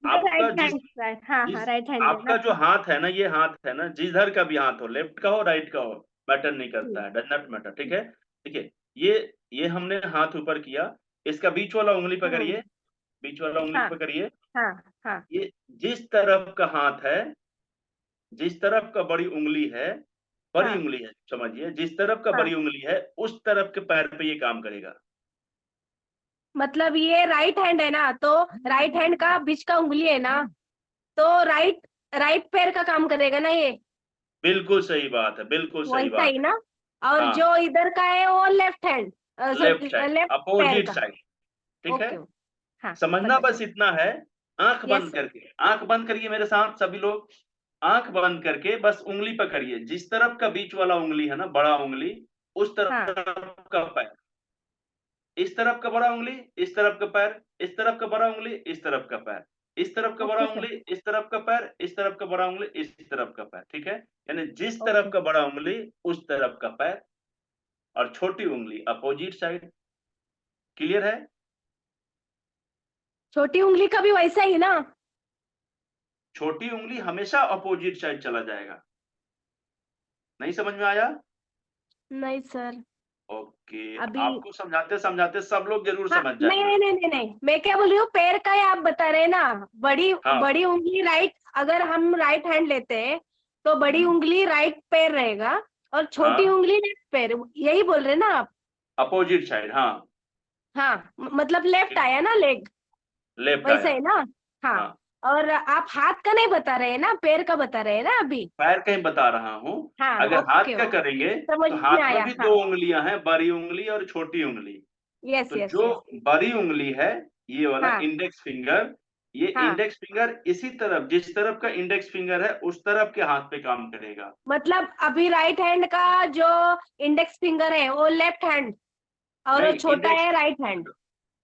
ये आपका राइट जिस हैंड, राइट, हाँ हाँ जिस राइट हैंड है ना आपका जो तो। हाथ है ना, ये हाथ है ना, जिधर का भी हाथ हो, लेफ्ट का हो राइट का हो, मैटर नहीं करता हम्म, है, डज नॉट मैटर, ठीक है? ठीक है। ये हमने हाथ ऊपर किया, इसका बीच वाला उंगली हम्म, पकड़िए, बीच वाला उंगली हाँ पकड़िए। हाँ हाँ ये जिस तरफ का हाथ है, जिस तरफ का बड़ी उंगली है, बड़ी हाँ उंगली है, समझिए, जिस तरफ का हाँ। बड़ी उंगली है, उस तरफ के पैर पे ये काम करेगा। मतलब ये राइट हैंड है ना, तो राइट हैंड का बीच का उंगली है ना, तो राइट राइट पैर का काम करेगा ना ये? बिल्कुल सही बात है, बिल्कुल सही वैसा बात ही है। ना? और हाँ, जो इधर का है वो left hand, left sorry side, left पैर अपोजिट का। साइड, ठीक है? Okay okay. हाँ समझना पता बस चल। इतना है। आंख यस बंद सर। करके, आंख बंद करिए मेरे साथ सभी लोग। आंख बंद करके बस उंगली पकड़िए, जिस तरफ का बीच वाला उंगली है ना, बड़ा उंगली, उस हाँ तरफ का पैर, इस तरफ का बड़ा उंगली, इस तरफ का पैर, इस तरफ का बड़ा उंगली, इस तरफ का पैर, इस तरफ का बड़ा ओके सर। उंगली, इस तरफ का पैर, इस तरफ का बड़ा उंगली, इस तरफ का पैर, ठीक है? यानी जिस तरफ ओके। का बड़ा उंगली, उस तरफ का पैर, और छोटी उंगली अपोजिट साइड। क्लियर है? छोटी उंगली का भी वैसा ही ना? छोटी उंगली हमेशा अपोजिट साइड चला जाएगा। नहीं समझ में आया? नहीं सर। ओके। अभी आपको समझाते समझाते सब लोग जरूर हाँ, समझ नहीं जाएंगे। नहीं नहीं नहीं नहीं, मैं क्या बोल रही हूँ, पैर का ही आप बता रहे हैं ना? बड़ी हाँ। बड़ी उंगली राइट, अगर हम राइट हैंड लेते हैं तो बड़ी उंगली राइट पैर रहेगा, और छोटी हाँ, उंगली लेफ्ट पैर, यही बोल रहे हैं ना आप? अपोजिट साइड, हाँ। हाँ मतलब लेफ्ट आया ना लेग, लेफ्ट वैसा आया। है ना? हाँ। हाँ, और आप हाथ का नहीं बता रहे हैं ना, पैर का बता रहे हैं ना अभी? पैर कहीं बता रहा हूँ। हाँ अगर हाथ ओके का ओके, करेंगे समझ तो में हाथ में आया, भी हाँ। दो उंगलियां हैं, बड़ी उंगली और छोटी उंगली। यस तो यस जो यस। बड़ी उंगली है, ये वाला हाँ इंडेक्स फिंगर, ये हाँ। इंडेक्स फिंगर इसी तरफ, जिस तरफ का इंडेक्स फिंगर है, उस तरफ के हाथ पे काम करेगा। मतलब अभी राइट हैंड का जो इंडेक्स फिंगर है वो लेफ्ट हैंड, और वो नहीं, छोटा इंडेक्स, है राइट हैंड।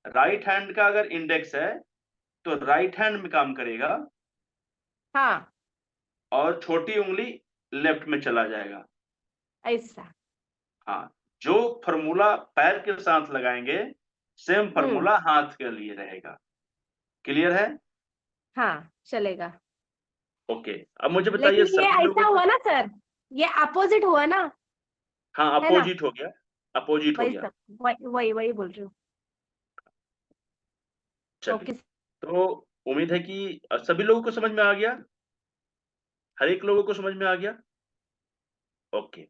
राइट हैंड का अगर इंडेक्स है तो राइट हैंड में काम करेगा, हाँ और छोटी उंगली लेफ्ट में चला जाएगा। ऐसा। हाँ, जो फॉर्मूला पैर के साथ लगाएंगे, सेम हम्म। फॉर्मूला हाथ के लिए रहेगा। क्लियर है? हाँ चलेगा। ओके। अब मुझे बताइए लेकिन ये सभी ऐसा लोगों को। हुआ ना सर, ये अपोजिट हुआ ना, हाँ, है ना? अपोजिट हो गया, अपोजिट हो वही गया। सब, वही वही वही बोल रही हूँ। चलिए, ओके। तो उम्मीद है कि सभी लोगों को समझ में आ गया, हर एक लोगों को समझ में आ गया। ओके।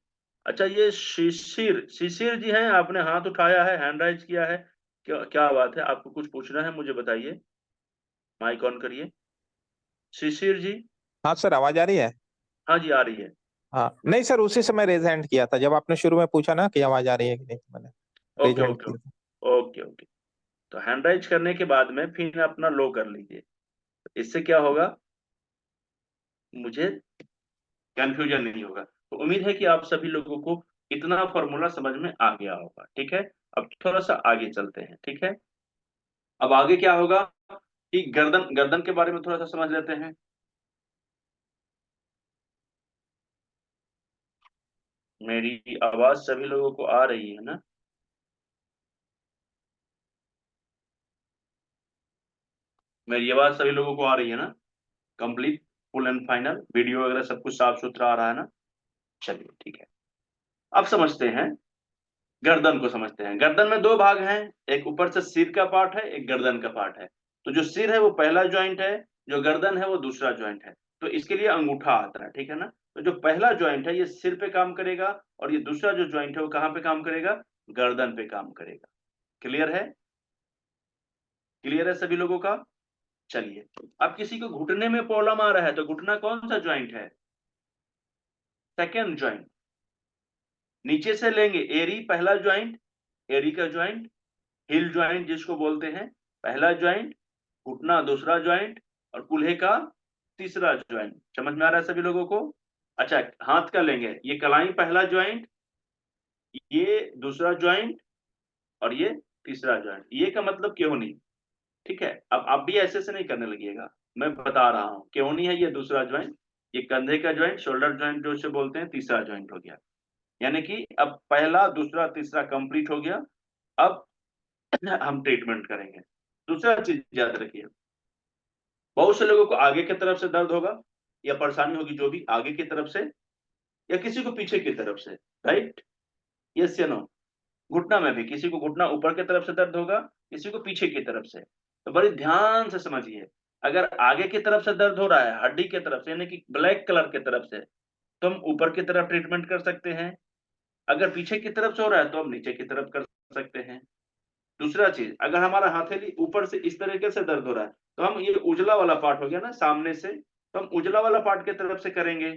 अच्छा, ये शिशिर, शिशिर जी हैं, आपने हाथ उठाया है, हैंड राइज किया है, क्या क्या बात है? आपको कुछ पूछना है, मुझे बताइए, माइक ऑन करिए। शिशिर जी। हाँ सर, आवाज आ रही है? हाँ जी, आ रही है। हाँ नहीं सर, उसी समय रेज हैंड किया था जब आपने शुरू में पूछा ना कि आवाज आ रही है कि नहीं, तो मैंने रेज ओके हैंड ओके किया था। Okay okay. तो हैंड राइज करने के बाद में फिर अपना लो कर लीजिए, इससे क्या होगा, मुझे कंफ्यूजन नहीं होगा। तो उम्मीद है कि आप सभी लोगों को इतना फॉर्मूला समझ में आ गया होगा, ठीक है? अब थोड़ा सा आगे चलते हैं, ठीक है? अब आगे क्या होगा कि गर्दन, गर्दन के बारे में थोड़ा सा समझ लेते हैं। मेरी आवाज सभी लोगों को आ रही है ना? मेरी ये बात सभी लोगों को आ रही है ना? Complete, full and final, video वगैरह सब कुछ साफ सुथरा आ रहा है ना? चलिए ठीक है। अब समझते हैं, गर्दन को समझते हैं। गर्दन में दो भाग हैं, एक ऊपर से सिर का पार्ट है, एक गर्दन का पार्ट है। तो जो सिर है वो पहला ज्वाइंट है, जो गर्दन है वो दूसरा ज्वाइंट है। तो इसके लिए अंगूठा आता है, ठीक है ना? तो जो पहला ज्वाइंट है ये सिर पे काम करेगा, और ये दूसरा जो ज्वाइंट है वो कहाँ पे काम करेगा? गर्दन पे काम करेगा। क्लियर है? क्लियर है सभी लोगों का? चलिए, अब किसी को घुटने में प्रॉब्लम आ रहा है तो घुटना कौन सा ज्वाइंट है? Second joint. नीचे से लेंगे, एरी पहला ज्वाइंट, एरी का ज्वाइंट, हिल ज्वाइंट जिसको बोलते हैं पहला ज्वाइंट, घुटना दूसरा ज्वाइंट, और कूल्हे का तीसरा ज्वाइंट। समझ में आ रहा है सभी लोगों को? अच्छा, हाथ का लेंगे, ये कलाई पहला ज्वाइंट, ये दूसरा ज्वाइंट, और ये तीसरा ज्वाइंट। ये का मतलब क्यों नहीं, ठीक है? अब आप भी ऐसे से नहीं करने लगिएगा, मैं बता रहा हूं क्यों नहीं है ये दूसरा ज्वाइंट। ये कंधे का ज्वाइंट, शोल्डर ज्वाइंट जो से बोलते हैं, तीसरा ज्वाइंट हो गया। यानी कि अब पहला दूसरा तीसरा कंप्लीट हो गया। अब हम ट्रीटमेंट करेंगे। दूसरा चीज याद रखिए, बहुत से लोगों को आगे की तरफ से दर्द होगा या परेशानी होगी, जो भी आगे की तरफ से, या किसी को पीछे की तरफ से। राइट? यस या नो? घुटना में भी किसी को घुटना ऊपर की तरफ से दर्द होगा, किसी को पीछे की तरफ से। तो बड़ी ध्यान से समझिए, अगर आगे की तरफ से दर्द हो रहा है, हड्डी की तरफ से यानी कि ब्लैक कलर की तरफ से, तो हम ऊपर की तरफ ट्रीटमेंट कर सकते हैं। अगर पीछे की तरफ से हो रहा है तो हम नीचे की तरफ कर सकते हैं। दूसरा चीज, अगर हमारा हथेली ऊपर से इस तरीके से दर्द हो रहा है, तो हम ये उजला वाला पार्ट हो गया ना सामने से, तो हम उजला वाला पार्ट की तरफ से करेंगे।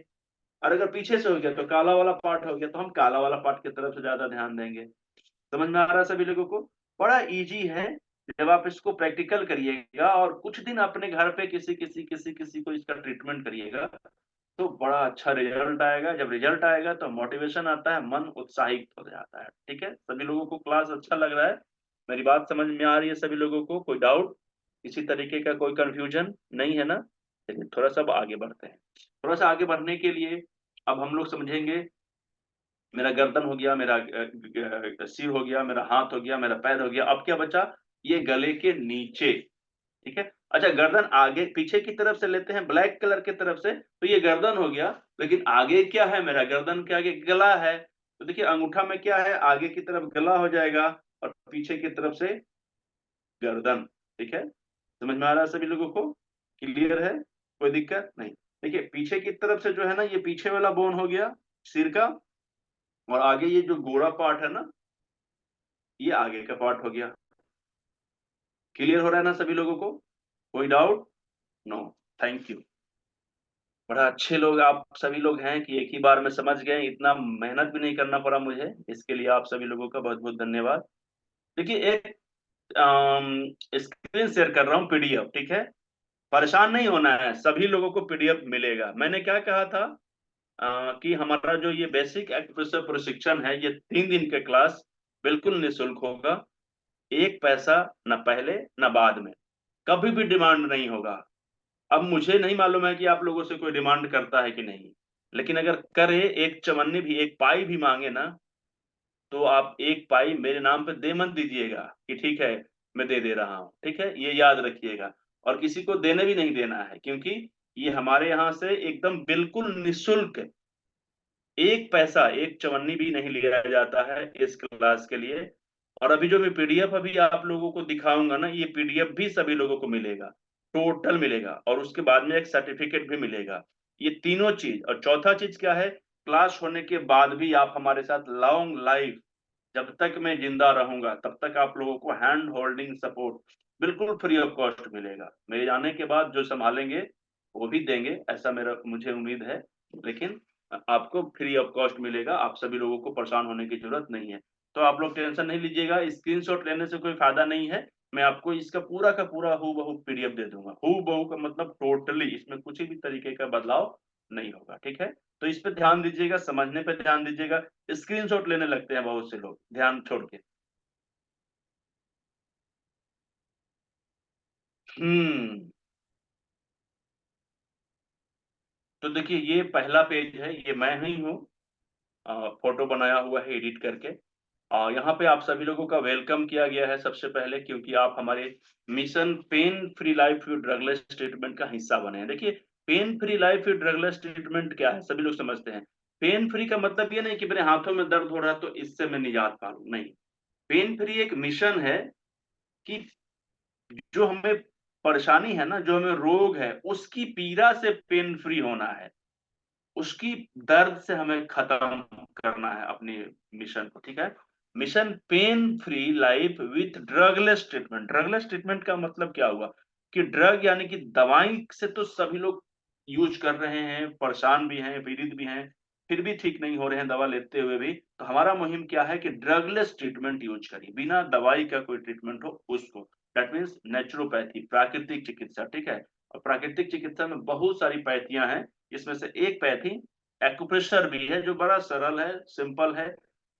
और अगर पीछे से हो गया तो काला वाला पार्ट हो गया, तो हम काला वाला पार्ट की तरफ से ज्यादा ध्यान देंगे। समझ में आ रहा है सभी लोगों को? बड़ा इजी है। जब आप इसको प्रैक्टिकल करिएगा और कुछ दिन अपने घर पे किसी किसी किसी किसी को इसका ट्रीटमेंट करिएगा, तो बड़ा अच्छा रिजल्ट आएगा। जब रिजल्ट आएगा तो मोटिवेशन आता है, मन उत्साहित हो जाता है। ठीक है, सभी लोगों को क्लास अच्छा लग रहा है? मेरी बात समझ में आ रही है सभी लोगों को? कोई डाउट, किसी तरीके का कोई कंफ्यूजन नहीं है ना? चलिए थोड़ा सा अब आगे बढ़ते हैं। थोड़ा सा आगे बढ़ने के लिए अब हम लोग समझेंगे, मेरा गर्दन हो गया, मेरा सिर हो गया, मेरा हाथ हो गया, मेरा पैर हो गया। अब क्या बचा? ये गले के नीचे। ठीक है। अच्छा, गर्दन आगे पीछे की तरफ से लेते हैं, ब्लैक कलर की तरफ से, तो ये गर्दन हो गया। लेकिन आगे क्या है? मेरा गर्दन के आगे गला है। तो देखिए अंगूठा में क्या है, आगे की तरफ गला हो जाएगा, और पीछे की तरफ से गर्दन। ठीक है, समझ में आ रहा है सभी लोगों को? क्लियर है? कोई दिक्कत नहीं? देखिए पीछे की तरफ से जो है ना, ये पीछे वाला बोन हो गया सिर का, और आगे ये जो गोड़ा पार्ट है ना, ये आगे का पार्ट हो गया। क्लियर हो रहा है ना सभी लोगों को? कोई डाउट? नो। Thank you. बड़ा अच्छे लोग आप सभी लोग हैं कि एक ही बार में समझ गए। इतना मेहनत भी नहीं करना पड़ा मुझे, इसके लिए आप सभी लोगों का बहुत बहुत धन्यवाद। देखिए एक स्क्रीन शेयर कर रहा हूँ, पीडीएफ। ठीक है, परेशान नहीं होना है, सभी लोगों को पीडीएफ मिलेगा। मैंने क्या कहा था, कि हमारा जो ये बेसिक एक्यूप्रेशर प्रशिक्षण है, ये 3 दिन के क्लास बिल्कुल निःशुल्क होगा। एक पैसा न पहले न बाद में, कभी भी डिमांड नहीं होगा। अब मुझे नहीं मालूम है कि आप लोगों से कोई डिमांड करता है कि नहीं, लेकिन अगर करे, एक चवन्नी भी, एक पाई भी मांगे ना, तो आप एक पाई मेरे नाम पे दे मत दीजिएगा कि ठीक है मैं दे दे रहा हूँ। ठीक है, ये याद रखिएगा। और किसी को देने भी नहीं देना है, क्योंकि ये हमारे यहाँ से एकदम बिल्कुल निःशुल्क, एक पैसा, एक चवन्नी भी नहीं लिया जाता है इस क्लास के लिए। और अभी जो मैं पीडीएफ अभी आप लोगों को दिखाऊंगा ना, ये पीडीएफ भी सभी लोगों को मिलेगा, टोटल मिलेगा, और उसके बाद में एक सर्टिफिकेट भी मिलेगा। ये तीनों चीज, और चौथा चीज क्या है, क्लास होने के बाद भी आप हमारे साथ लॉन्ग लाइफ, जब तक मैं जिंदा रहूंगा तब तक आप लोगों को हैंड होल्डिंग सपोर्ट बिल्कुल फ्री ऑफ कॉस्ट मिलेगा। मेरे जाने के बाद जो संभालेंगे वो भी देंगे, ऐसा मेरा मुझे उम्मीद है। लेकिन आपको फ्री ऑफ कॉस्ट मिलेगा, आप सभी लोगों को परेशान होने की जरूरत नहीं है। तो आप लोग टेंशन नहीं लीजिएगा, स्क्रीनशॉट लेने से कोई फायदा नहीं है। मैं आपको इसका पूरा का पूरा हू बहू पीडीएफ दे दूंगा। हू बहू का मतलब टोटली, इसमें कुछ भी तरीके का बदलाव नहीं होगा। ठीक है, तो इस पे ध्यान दीजिएगा, समझने पे ध्यान दीजिएगा। स्क्रीनशॉट लेने लगते हैं बहुत से लोग, ध्यान छोड़ के। हम्म। तो देखिए ये पहला पेज है, ये मैं ही हूँ, फोटो बनाया हुआ है एडिट करके। यहाँ पे आप सभी लोगों का वेलकम किया गया है सबसे पहले, क्योंकि आप हमारे mission pain free life with drugless treatment का हिस्सा बने हैं। देखिए, pain free life with drugless treatment क्या है, सभी लोग समझते हैं। पेन फ्री का मतलब ये नहीं कि मेरे हाथों में दर्द हो रहा है तो इससे मैं निजात पा लूं, नहीं। पेन फ्री एक मिशन है कि जो हमें परेशानी है ना, जो हमें रोग है, उसकी पीड़ा से पेन फ्री होना है, उसकी दर्द से हमें खत्म करना है अपनी मिशन को, ठीक है। Mission pain free life with drugless treatment. Drugless treatment का मतलब क्या हुआ कि ड्रग यानी कि दवाई से तो सभी लोग यूज कर रहे हैं, परेशान भी हैं, पीड़ित भी हैं, फिर भी ठीक नहीं हो रहे हैं दवा लेते हुए भी। तो हमारा मुहिम क्या है कि ड्रगलेस ट्रीटमेंट यूज करिए, बिना दवाई का कोई ट्रीटमेंट हो उसको, दैट मीन्स नेचुरोपैथी, प्राकृतिक चिकित्सा, ठीक है। और प्राकृतिक चिकित्सा में बहुत सारी पैथियां हैं, इसमें से एक पैथी एक्यूप्रेशर भी है, जो बड़ा सरल है, सिंपल है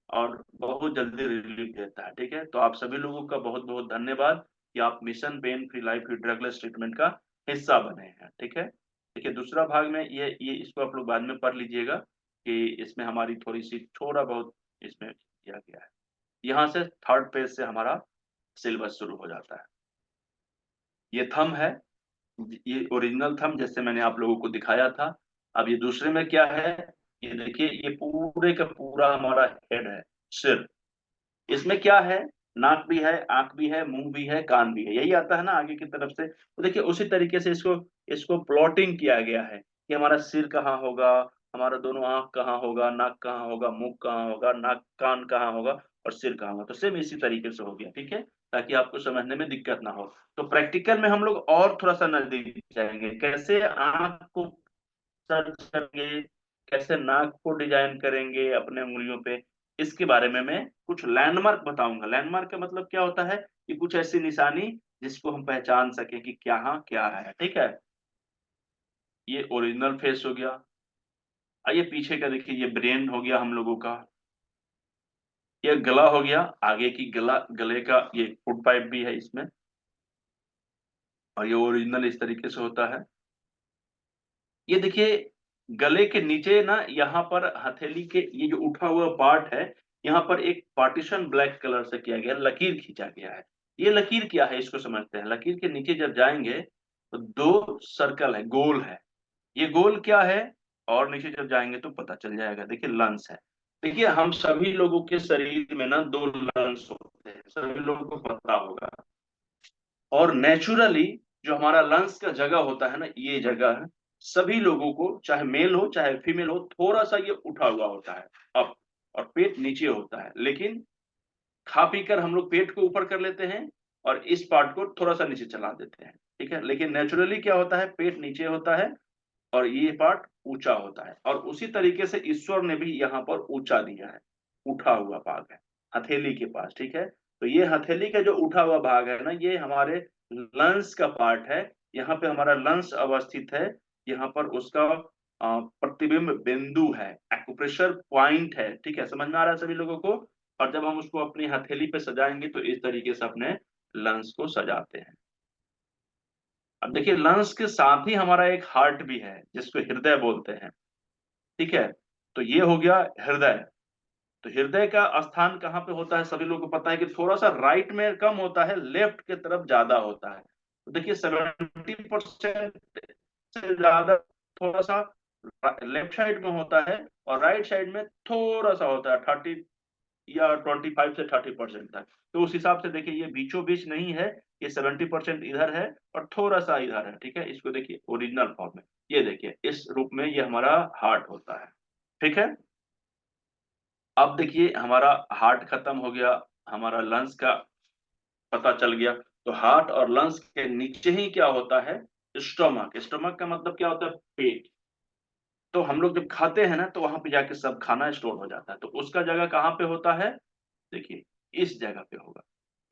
और बहुत जल्दी रिलीफ देता है, ठीक है। तो आप सभी लोगों का बहुत बहुत धन्यवाद कि आप mission pain free life with drugless treatment का हिस्सा बने हैं, ठीक है। देखिए, दूसरा भाग में ये इसको आप लोग बाद में पढ़ लीजिएगा कि इसमें हमारी थोड़ी सी थोड़ा बहुत इसमें किया गया है। यहाँ से थर्ड पेज से हमारा सिलेबस शुरू हो जाता है। ये थंब है, ये ओरिजिनल थंब जैसे मैंने आप लोगों को दिखाया था। अब ये दूसरे में क्या है, ये देखिए, ये पूरे का पूरा हमारा हेड है, सिर। इसमें क्या है, नाक भी है, आंख भी है, मुंह भी है, कान भी है, यही आता है ना आगे की तरफ से। तो देखिए, उसी तरीके से इसको इसको प्लॉटिंग किया गया है कि हमारा सिर कहाँ होगा, हमारा दोनों आंख कहाँ होगा, नाक कहाँ होगा, मुंह कहाँ होगा, नाक कान कहाँ होगा और सिर कहाँ होगा। तो सेम इसी तरीके से हो गया, ठीक है, ताकि आपको समझने में दिक्कत ना हो। तो प्रैक्टिकल में हम लोग और थोड़ा सा नजदीक जाएंगे, कैसे आंख को सर्च करेंगे, कैसे नाक को डिजाइन करेंगे अपने उंगलियों पे, इसके बारे में मैं कुछ लैंडमार्क बताऊंगा। लैंडमार्क का मतलब क्या होता है कि कुछ ऐसी निशानी जिसको हम पहचान सके कि क्या है, ठीक है। ये ओरिजिनल फेस हो गया। आइए पीछे का देखिए, ये ब्रेन हो गया हम लोगों का। ये गला हो गया, आगे की गले का ये फुट पाइप भी है इसमें, और ये ओरिजिनल इस तरीके से होता है। ये देखिए, गले के नीचे ना, यहाँ पर हथेली के ये जो उठा हुआ पार्ट है, यहाँ पर एक पार्टीशन ब्लैक कलर से किया गया, लकीर खींचा गया है। ये लकीर क्या है, इसको समझते हैं। लकीर के नीचे जब जाएंगे तो दो सर्कल है, गोल है। ये गोल क्या है, और नीचे जब जाएंगे तो पता चल जाएगा। देखिए, लंस है। देखिए, हम सभी लोगों के शरीर में ना दो लंस होते हैं, सभी लोगों को पता होगा। और नेचुरली जो हमारा लंग्स का जगह होता है ना, ये जगह है, सभी लोगों को, चाहे मेल हो चाहे फीमेल हो, थोड़ा सा ये उठा हुआ होता है अप, और पेट नीचे होता है। लेकिन खा पी कर हम लोग पेट को ऊपर कर लेते हैं और इस पार्ट को थोड़ा सा नीचे चला देते हैं, ठीक है। लेकिन नेचुरली क्या होता है, पेट नीचे होता है और ये पार्ट ऊंचा होता है। और उसी तरीके से ईश्वर ने भी यहाँ पर ऊंचा दिया है, उठा हुआ भाग है हथेली के पास, ठीक है। तो ये हथेली का जो उठा हुआ भाग है ना, ये हमारे लंस का पार्ट है। यहाँ पे हमारा लंस अवस्थित है, यहाँ पर उसका प्रतिबिंब बिंदु है, एक्यूप्रेशर पॉइंट है, ठीक है। समझ में आ रहा है सभी लोगों को। और जब हम उसको अपनी हथेली पे सजाएंगे तो इस तरीके से अपने लंस को सजाते हैं। अब देखिए, लंग्स के साथ ही हमारा एक हार्ट भी है, जिसको हृदय बोलते हैं, ठीक है। तो ये हो गया हृदय। तो हृदय का स्थान कहाँ पे होता है, सभी लोगों को पता है कि थोड़ा सा राइट में कम होता है, लेफ्ट की तरफ ज्यादा होता है। तो देखिए, 70% से ज्यादा थोड़ा सा लेफ्ट साइड में होता है, और राइट साइड में थोड़ा सा होता है, 30 या 25 से 30% तक। तो उस हिसाब से देखिए, ये बीचों बीच नहीं है, ये 70% इधर है और थोड़ा सा इधर है, ठीक है। इसको देखिए ओरिजिनल फॉर्म में, ये देखिए इस रूप में ये हमारा हार्ट होता है, ठीक है। अब देखिए, हमारा हार्ट खत्म हो गया, हमारा लंग्स का पता चल गया। तो हार्ट और लंग्स के नीचे ही क्या होता है, स्टोमक। स्टोमक का मतलब क्या होता है, पेट। तो हम लोग जब खाते हैं ना, तो वहां पे जाके सब खाना स्टोर हो जाता है। तो उसका जगह कहाँ पे होता है, देखिए इस जगह पे होगा।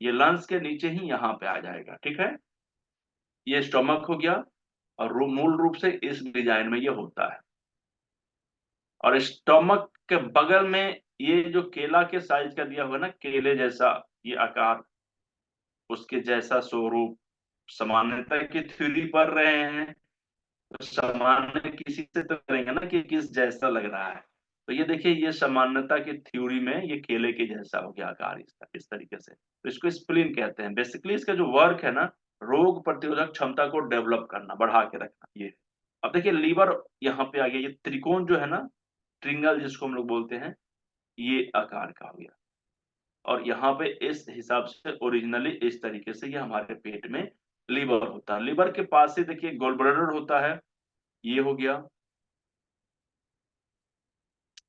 ये लंग्स के नीचे ही यहाँ पे आ जाएगा, ठीक है। ये स्टोमक हो गया, और मूल रूप से इस डिजाइन में ये होता है। और स्टोमक के बगल में ये जो केला के साइज का दिया हुआ ना, केले जैसा ये आकार, उसके जैसा स्वरूप, सामान्यता की थ्योरी पढ़ रहे हैं तो सामान्य किसी से तो करेंगे ना कि किस जैसा लग रहा है। तो ये देखिए, ये सामान्यता की थ्योरी में ये केले के जैसा हो गया आकार इसका, इस तरीके से। तो इसको स्प्लीन कहते हैं। बेसिकली इसका जो वर्क है ना, रोग प्रतिरोधक क्षमता को डेवलप करना, बढ़ा के रखना, ये। अब देखिए लीवर यहाँ पे आ गया, ये त्रिकोण जो है ना, ट्रिंगल जिसको हम लोग बोलते हैं, ये आकार का हो गया। और यहाँ पे इस हिसाब से ओरिजिनली इस तरीके से ये हमारे पेट में लीवर होता है। लीवर के पास से देखिए गोल ब्लैडर होता है, ये हो गया।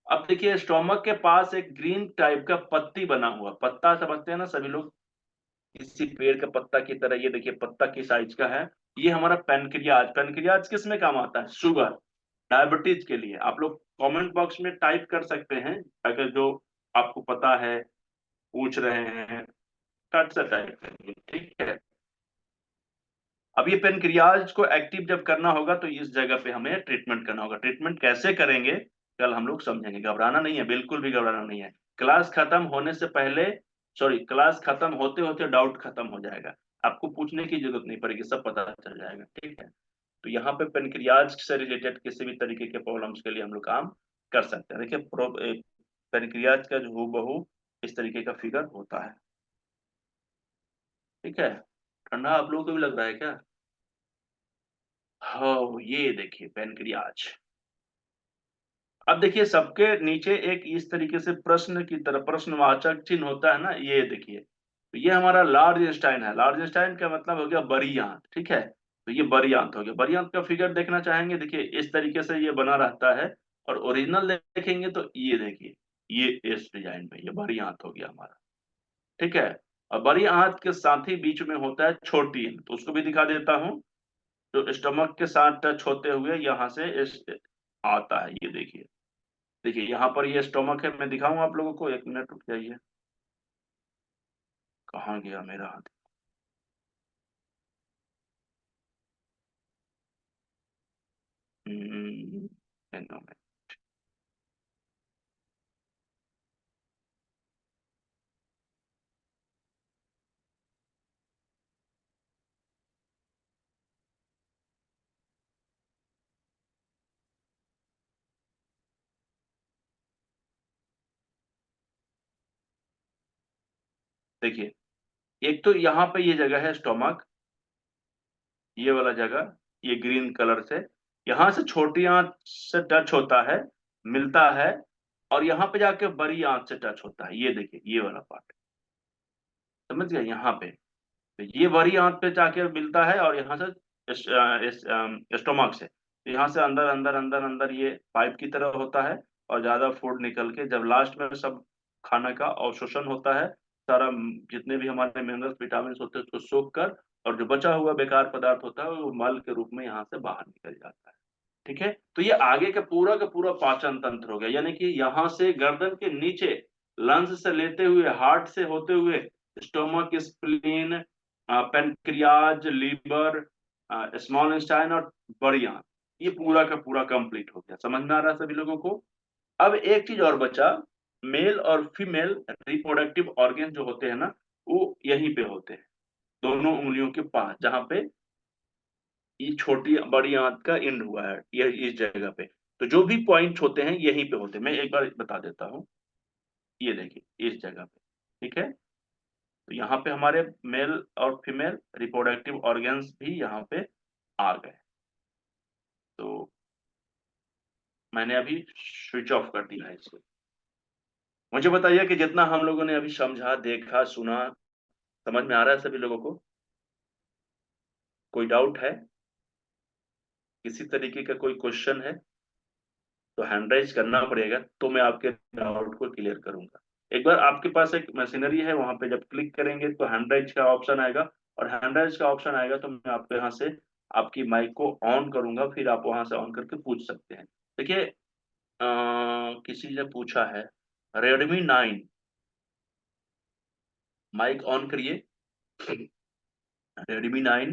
अब देखिए स्टोमक के पास एक ग्रीन टाइप का पत्ती बना हुआ, पत्ता समझते हैं ना सभी लोग, किसी पेड़ का पत्ता की तरह, ये देखिए पत्ता की साइज का है। ये हमारा पेनक्रियाज। पेनक्रियाज किस में काम आता है? शुगर, डायबिटीज के लिए। आप लोग कमेंट बॉक्स में टाइप कर सकते हैं अगर जो आपको पता है, पूछ रहे हैं, कट से टाइप करेंगे, ठीक है। अब ये पेनक्रियाज को एक्टिव जब करना होगा तो इस जगह पे हमें ट्रीटमेंट करना होगा। ट्रीटमेंट कैसे करेंगे कल हम लोग समझेंगे। घबराना नहीं है, बिल्कुल भी घबराना नहीं है। क्लास खत्म होने से पहले, सॉरी, क्लास खत्म होते होते डाउट खत्म हो जाएगा, आपको पूछने की जरूरत नहीं पड़ेगी, सब पता चल जाएगा, ठीक है। तो यहाँ पे पेनक्रियाज से रिलेटेड किसी भी तरीके के प्रॉब्लम्स के लिए हम लोग काम कर सकते हैं। देखिए पेनक्रियाज का जो हूबहू इस तरीके का फिगर होता है, ठीक है। ठंडा आप लोगों को भी लग रहा है क्या? हाँ, ये देखिए पेनक्रियाज। अब देखिए सबके नीचे एक इस तरीके से प्रश्न की तरह प्रश्नवाचक चिन्ह होता है ना, ये देखिए। तो ये हमारा लार्ज इंस्टाइन है। लार्ज इंस्टाइन का मतलब हो गया बड़ी आंत, ठीक है। तो ये बड़ी आंत हो गया। बड़ी आंत का फिगर देखना चाहेंगे, देखिए इस तरीके से ये बना रहता है। और ओरिजिनल देखेंगे तो ये देखिए, ये इस डिजाइन में ये बड़ी आंत हो गया हमारा, ठीक है। और बड़ी आंत के साथ ही बीच में होता है छोटी आंत, तो उसको भी दिखा देता हूँ। जो स्टमक के साथ टच होते हुए यहाँ से इस आता है, ये देखिए। देखिए यहाँ पर ये स्टोमक है, मैं दिखाऊं आप लोगों को, एक मिनट रुक जाइए। कहाँ गया मेरा हाथ? हम्म, हang on। देखिए एक तो यहाँ पे ये जगह है स्टोमक, ये वाला जगह, ये ग्रीन कलर से यहाँ से छोटी आंत से टच होता है, मिलता है। और यहाँ पे जाके बड़ी आंत से टच होता है, ये देखिए ये वाला पार्ट, समझ गए। यहाँ पे तो ये बड़ी आंत पे जाके मिलता है, और यहाँ से इस स्टोमक से, तो यहाँ से अंदर अंदर अंदर अंदर ये पाइप की तरह होता है। और ज्यादा फूड निकल के जब लास्ट में सब खाना का अवशोषण होता है, सारा जितने भी हमारे मिनरल्स विटामिन होते हैं उसको सोख कर, और जो बचा हुआ बेकार पदार्थ होता है वो मल के रूप में यहाँ से बाहर निकल जाता है, ठीक है। तो ये आगे का पूरा पाचन तंत्र हो गया, यानी कि यहाँ से गर्दन के नीचे लंग्स से लेते हुए, हार्ट से होते हुए, stomach, spleen, pancreas, liver, small intestine और बड़ी आंत, ये पूरा का पूरा कंप्लीट हो गया। समझ में आ रहा है सभी लोगों को? अब एक चीज और बचा, मेल और फीमेल रिप्रोडक्टिव ऑर्गन जो होते हैं ना, वो यहीं पे होते हैं, दोनों उंगलियों के पास, जहां पे ये छोटी बड़ी आंत का एंड हुआ है, ये इस जगह पे। तो जो भी पॉइंट्स होते हैं यहीं पे होते हैं, मैं एक बार बता देता हूँ। ये देखिए इस जगह पे, ठीक है। तो यहाँ पे हमारे मेल और फीमेल रिप्रोडक्टिव ऑर्गन्स भी यहाँ पे आ गए। तो मैंने अभी स्विच ऑफ कर दिया है इसको। मुझे बताइए कि जितना हम लोगों ने अभी समझा, देखा, सुना, समझ में आ रहा है सभी लोगों को? कोई डाउट है? किसी तरीके का कोई क्वेश्चन है तो हैंड राइज करना पड़ेगा, तो मैं आपके डाउट को क्लियर करूंगा। एक बार आपके पास एक मशीनरी है, वहां पे जब क्लिक करेंगे तो हैंड राइज का ऑप्शन आएगा। और हैंड राइज का ऑप्शन आएगा तो मैं आपके यहाँ से आपकी माइक को ऑन करूंगा, फिर आप वहां से ऑन करके पूछ सकते हैं। देखिए किसी ने पूछा है Redmi 9, माइक ऑन करिए। Redmi 9,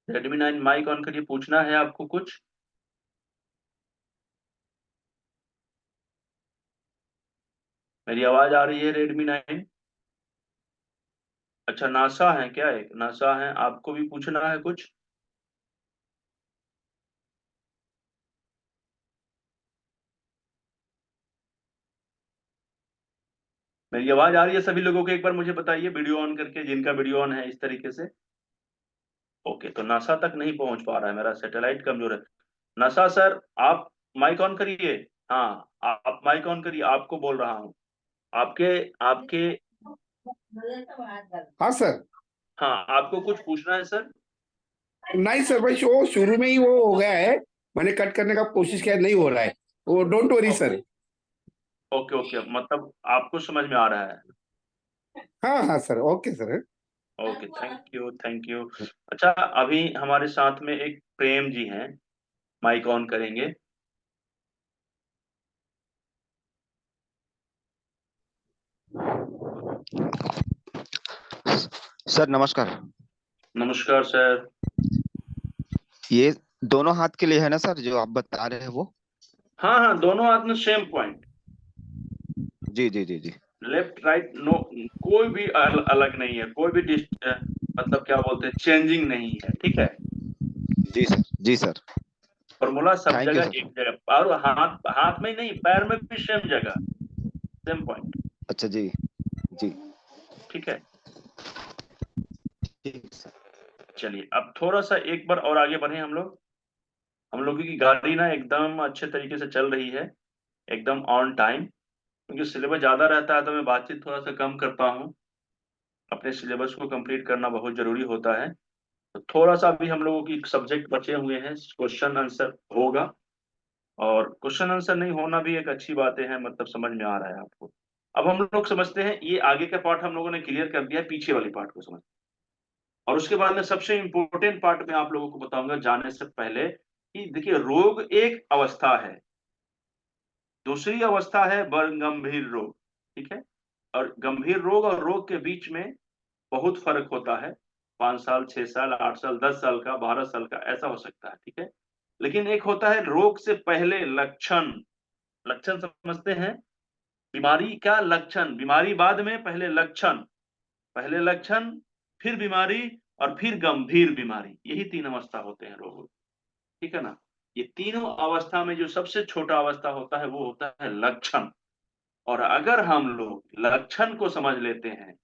Redmi 9 माइक ऑन करिए। पूछना है आपको कुछ? मेरी आवाज आ रही है Redmi 9? अच्छा, नासा है क्या? एक नासा है, आपको भी पूछना है कुछ? मेरी आवाज आ रही है सभी लोगों को? एक बार मुझे बताइए वीडियो ऑन करके, जिनका वीडियो ऑन है इस तरीके से। ओके, तो नासा तक नहीं पहुंच पा रहा है, मेरा सैटेलाइट कमजोर है। नासा सर, आप माइक ऑन करिए। हाँ, आप माइक ऑन करिए, आपको बोल रहा हूँ। आपके आपके हाँ सर। हाँ, आपको कुछ पूछना है सर? नहीं सर, भाई वो शुरू में ही वो हो गया है। मैंने कट करने का कोशिश किया, नहीं हो रहा है। वो don't worry okay sir. Okay okay, मतलब आपको समझ में आ रहा है। हाँ हाँ sir, okay sir. Okay, thank you thank you. अच्छा, अभी हमारे साथ में एक प्रेम जी हैं, माइक ऑन करेंगे। सर नमस्कार। नमस्कार सर। ये दोनों हाथ के लिए है ना सर, जो आप बता रहे हैं वो? हाँ हाँ, दोनों हाथ में सेम पॉइंट। जी जी जी जी। लेफ्ट राइट नो, कोई भी अलग नहीं है, कोई भी मतलब क्या बोलते हैं, चेंजिंग नहीं है, ठीक है। जी सर, जी सर। फॉर्मूला सब थैंक यू जगह सर। एक जगह, और हाथ हाथ में ही नहीं, पैर में भी सेम जगह, सेम पॉइंट। अच्छा जी। जी। ठीक है। ठीक सर। चलिए, अब थोड़ा सा एक बार और आगे बढ़े हम लोग। हम लोगों की गाड़ी ना एकदम अच्छे तरीके से चल रही है, एकदम ऑन टाइम। क्योंकि सिलेबस ज्यादा रहता है तो मैं बातचीत थोड़ा सा कम करता हूँ। अपने सिलेबस को कंप्लीट करना बहुत जरूरी होता है। तो थोड़ा सा अभी हम लोगों की सब्जेक्ट बचे हुए हैं, क्वेश्चन आंसर होगा। और क्वेश्चन आंसर नहीं होना भी एक अच्छी बात है, मतलब समझ में आ रहा है आपको। अब हम लोग समझते हैं, ये आगे का पार्ट हम लोगों ने क्लियर कर दिया, पीछे वाली पार्ट को समझ। और उसके बाद में सबसे इंपॉर्टेंट पार्ट में आप लोगों को बताऊंगा जाने से पहले, कि देखिए रोग एक अवस्था है, दूसरी अवस्था है गंभीर रोग। ठीक है। और गंभीर रोग और रोग के बीच में बहुत फर्क होता है। 5 साल, 6 साल, 8 साल, 10 साल का, 12 साल का, ऐसा हो सकता है। ठीक है। लेकिन एक होता है रोग से पहले लक्षण। लक्षण समझते हैं? बीमारी का लक्षण, बीमारी बाद में, पहले लक्षण। पहले लक्षण, फिर बीमारी, और फिर गंभीर बीमारी। यही 3 अवस्था होते हैं रोग। ठीक है ना। ये तीनों अवस्था में जो सबसे छोटा अवस्था होता है वो होता है लक्षण। और अगर हम लोग लक्षण को समझ लेते हैं,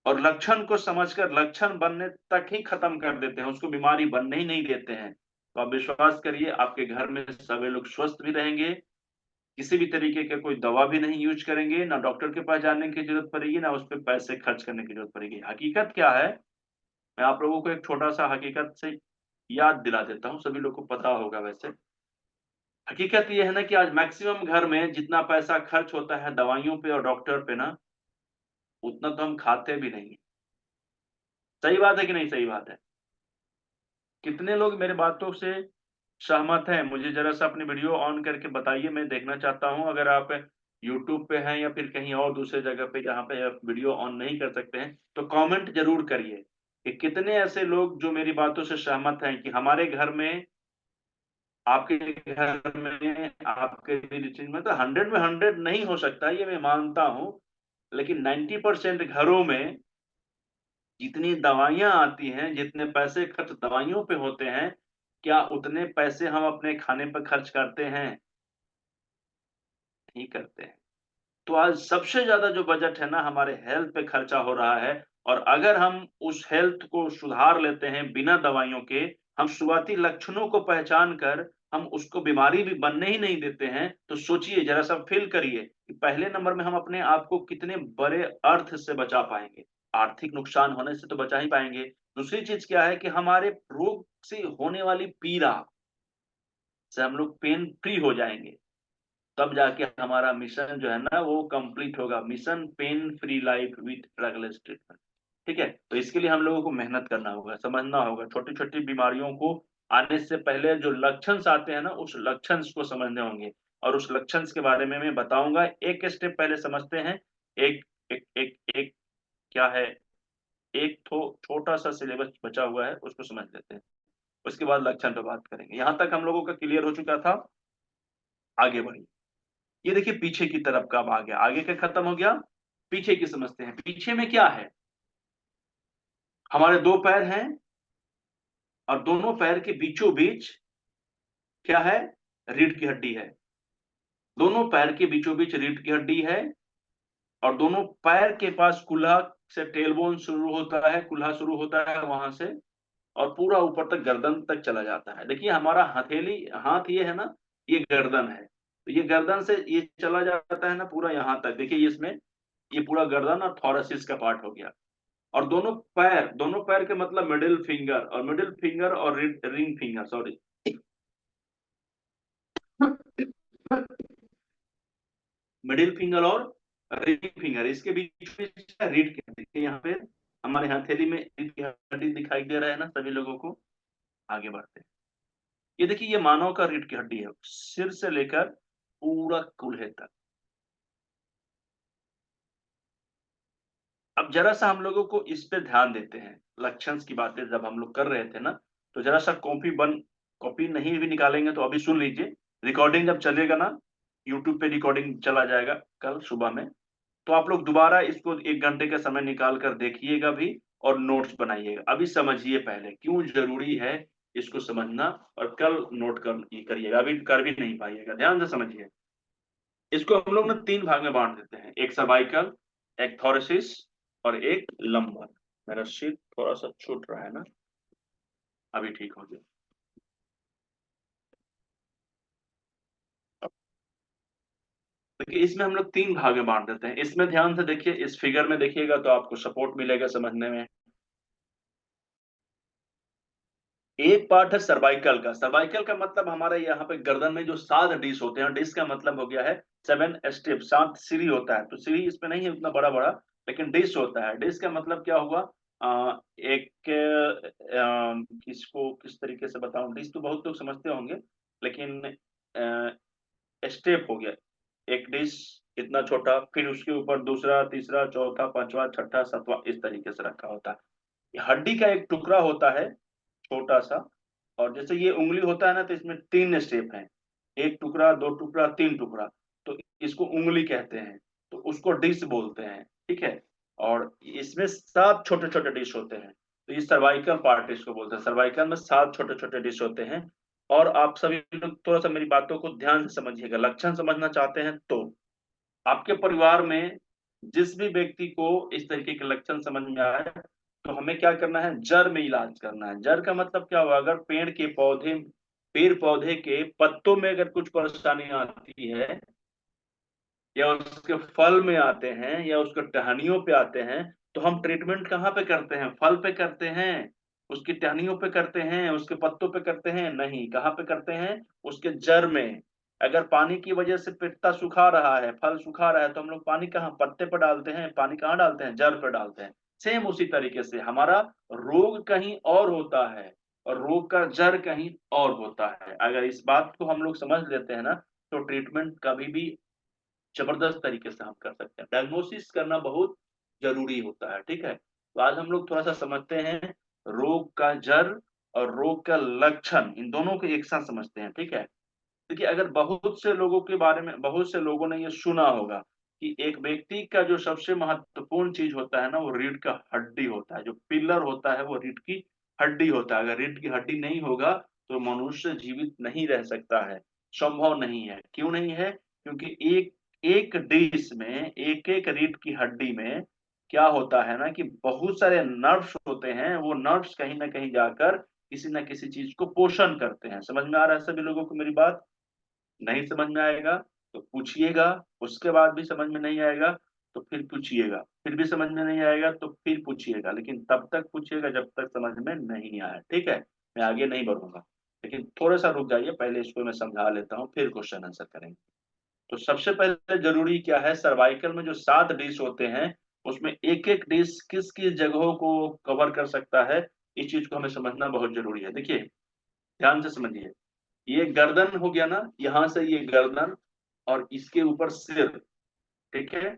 और लक्षण को समझकर लक्षण बनने तक ही खत्म कर देते हैं, उसको बीमारी बनने ही नहीं देते हैं, तो आप विश्वास करिए, आपके घर में सभी लोग स्वस्थ भी रहेंगे। किसी भी तरीके का कोई दवा भी नहीं यूज करेंगे, ना डॉक्टर के पास जाने की जरूरत पड़ेगी, ना उस पर पैसे खर्च करने की जरूरत पड़ेगी। हकीकत क्या है, मैं आप लोगों को एक छोटा सा हकीकत से याद दिला देता हूँ, सभी लोग को पता होगा वैसे। हकीकत ये है ना कि आज मैक्सिमम घर में जितना पैसा खर्च होता है दवाइयों पे और डॉक्टर पे ना, उतना तो हम खाते भी नहीं। सही बात है कि नहीं? सही बात है। कितने लोग मेरे बातों से सहमत हैं? मुझे जरा सा अपनी वीडियो ऑन करके बताइए, मैं देखना चाहता हूं। अगर आप यूट्यूब पे हैं या फिर कहीं और दूसरे जगह पे जहां पे आप वीडियो ऑन नहीं कर सकते हैं, तो कमेंट जरूर करिए कि कितने ऐसे लोग जो मेरी बातों से सहमत हैं कि हमारे घर में, आपके घर में, आपके रिलेटिव में, तो 100 में 100 नहीं हो सकता, ये मैं मानता हूं। लेकिन 90% घरों में जितनी दवाइयां आती हैं, जितने पैसे खर्च दवाइयों पे होते हैं, क्या उतने पैसे हम अपने खाने पर खर्च करते हैं? नहीं करते हैं। तो आज सबसे ज्यादा जो बजट है ना, हमारे हेल्थ पे खर्चा हो रहा है। और अगर हम उस हेल्थ को सुधार लेते हैं बिना दवाइयों के, हम शुरुआती लक्षणों को पहचान कर हम उसको बीमारी भी बनने ही नहीं देते हैं, तो सोचिए, जरा सा फील करिए कि पहले नंबर में हम अपने आप को कितने बड़े अर्थ से बचा पाएंगे। आर्थिक नुकसान होने से तो बचा ही पाएंगे। दूसरी चीज क्या है कि हमारे रोग से होने वाली पीड़ा से हम लोग पेन फ्री हो जाएंगे। तब जाके हमारा मिशन जो है ना वो कंप्लीट होगा, mission pain free life with drugless treatment. ठीक है। तो इसके लिए हम लोगों को मेहनत करना होगा, समझना होगा, छोटी छोटी बीमारियों को आने से पहले जो लक्षण आते हैं ना, उस लक्षण को समझने होंगे। और उस लक्षण के बारे में मैं बताऊंगा। एक स्टेप पहले समझते हैं। एक एक एक एक क्या है, एक तो छोटा सा सिलेबस बचा हुआ है, उसको समझ लेते हैं। उसके बाद लक्षण पे बात करेंगे। यहां तक हम लोगों का क्लियर हो चुका था। आगे बढ़िए। ये देखिए पीछे की तरफ का अब आ गया, आगे का खत्म हो गया, पीछे की समझते हैं। पीछे में क्या है? हमारे दो पैर हैं और दोनों पैर के बीचों बीच क्या है? रीढ़ की हड्डी है। दोनों पैर के बीचों बीच रीढ़ की हड्डी है और दोनों पैर के पास कुल्हा से टेलबोन शुरू होता है, कुल्हा शुरू होता है वहां से और पूरा ऊपर तक गर्दन तक चला जाता है। देखिए हमारा हथेली, हाथ ये है ना, ये गर्दन है, तो ये गर्दन से ये चला जाता है ना पूरा यहाँ तक। देखिए इसमें ये पूरा गर्दन और थोरसिस का पार्ट हो गया। और दोनों पैर के मतलब मिडिल फिंगर और ring finger, sorry, middle finger और रिंग फिंगर, इसके बीच में रीढ़ की हड्डी। देखिए यहाँ पे हमारे हथेली में रीढ़ की हड्डी दिखाई दे रहा है ना सभी लोगों को। आगे बढ़ते हैं। ये देखिए ये मानव का रीढ़ की हड्डी है, सिर से लेकर पूरा कूल्हे तक। अब जरा सा हम लोगों को इस पे ध्यान देते हैं। लक्षण की बातें जब हम लोग कर रहे थे ना, तो जरा सा कॉपी नहीं भी निकालेंगे तो अभी सुन लीजिए। रिकॉर्डिंग जब चलेगा ना, यूट्यूब पे रिकॉर्डिंग चला जाएगा कल सुबह में, तो आप लोग दोबारा इसको 1 घंटे का समय निकाल कर देखिएगा भी और नोट्स बनाइएगा। अभी समझिए पहले क्यों जरूरी है इसको समझना, और कल नोट करिएगा, अभी कर भी नहीं पाइएगा। ध्यान से समझिए। इसको हम लोग ना 3 भाग में बांट देते हैं, एक सर्वाइकल, एक थोरेसिस और एक लंबर। मेरा सिर थोड़ा सा छूट रहा है ना, अभी ठीक हो गया। देखिए इसमें हम लोग 3 भाग में बांट देते हैं। इसमें ध्यान से देखिए, इस फिगर में देखिएगा तो आपको सपोर्ट मिलेगा समझने में। एक पार्ट है सर्वाइकल का। सर्वाइकल का मतलब हमारे यहाँ पे गर्दन में जो 7 डिश होते हैं, डिश का मतलब हो गया है 7 स्टेप, 7 सीढ़ी होता है। तो सीढ़ी इसमें नहीं है उतना बड़ा बड़ा, लेकिन डिश होता है। डिश का मतलब क्या हुआ? एक किसको किस तरीके से बताऊं, डिश तो बहुत लोग समझते होंगे, लेकिन स्टेप हो गया। एक डिश इतना छोटा, फिर उसके ऊपर दूसरा, तीसरा, चौथा, पांचवा, छठा, सातवां, इस तरीके से रखा होता है। हड्डी का एक टुकड़ा होता है छोटा सा, और जैसे ये उंगली होता है ना, तो इसमें 3 स्टेप हैं, 1 टुकड़ा, 2 टुकड़ा, 3 टुकड़ा, तो इसको उंगली कहते हैं, तो उसको डिश बोलते हैं, ठीक है। और इसमें 7 छोटे छोटे डिश होते हैं, तो ये सर्वाइकल पार्ट इसको बोलते हैं। सर्वाइकल में 7 छोटे छोटे डिश होते हैं। और आप सभी लोग थोड़ा सा मेरी बातों को ध्यान से समझिएगा। लक्षण समझना चाहते हैं तो आपके परिवार में जिस भी व्यक्ति को इस तरीके के लक्षण समझ में आए, तो हमें क्या करना है? जड़ में इलाज करना है। जड़ का मतलब क्या हुआ? अगर पेड़ पौधे के पत्तों में अगर कुछ परेशानी आती है, या उसके फल में आते हैं, या उसके टहनियों पे आते हैं, तो हम ट्रीटमेंट कहाँ पे करते हैं? फल पे करते हैं, उसकी टहनियों पे करते हैं, उसके पत्तों पे करते हैं? नहीं, कहाँ पे करते हैं? उसके जड़ में। अगर पानी की वजह से पत्ता सुखा रहा है, फल सुखा रहा है, तो हम लोग पानी कहाँ? पत्ते पर डालते हैं। पानी कहाँ डालते हैं? जड़ पर डालते हैं। सेम उसी तरीके से हमारा रोग कहीं और होता है और रोग का जड़ कहीं और होता है। अगर इस बात को हम लोग समझ लेते हैं ना, तो ट्रीटमेंट कभी भी जबरदस्त तरीके से हम कर सकते हैं। डायग्नोसिस करना बहुत जरूरी होता है, ठीक है। तो आज हम लोग थोड़ा सा समझते हैं रोग का जड़ और रोग का लक्षण, इन दोनों को एक साथ समझते हैं, ठीक है। देखिए अगर बहुत से लोगों ने ये सुना होगा कि एक व्यक्ति का जो सबसे महत्वपूर्ण चीज होता है ना, वो रीढ़ का हड्डी होता है। जो पिलर होता है वो रीढ़ की हड्डी होता है। अगर रीढ़ की हड्डी नहीं होगा तो मनुष्य जीवित नहीं रह सकता है, संभव नहीं है। क्यों नहीं है? क्योंकि एक एक डिश में, एक एक रीढ़ की हड्डी में क्या होता है ना, कि बहुत सारे नर्व्स होते हैं। वो नर्व्स कहीं ना कहीं जाकर किसी न किसी चीज को पोषण करते हैं। समझ में आ रहा है सभी लोगों को मेरी बात? नहीं समझ में आएगा तो पूछिएगा, उसके बाद भी समझ में नहीं आएगा तो फिर पूछिएगा, फिर भी समझ में नहीं आएगा तो फिर पूछिएगा, लेकिन तब तक पूछिएगा जब तक समझ में नहीं आया, ठीक है। मैं आगे नहीं बढ़ूंगा, लेकिन थोड़ा सा रुक जाइए, पहले इसको मैं समझा लेता हूँ, फिर क्वेश्चन आंसर करेंगे। तो सबसे पहले जरूरी क्या है? सर्वाइकल में जो 7 डिश होते हैं, उसमें एक एक डिश किस किस जगहों को कवर कर सकता है, इस चीज को हमें समझना बहुत जरूरी है। देखिए ध्यान से समझिए, ये गर्दन हो गया ना, यहां से ये गर्दन और इसके ऊपर सिर, ठीक है।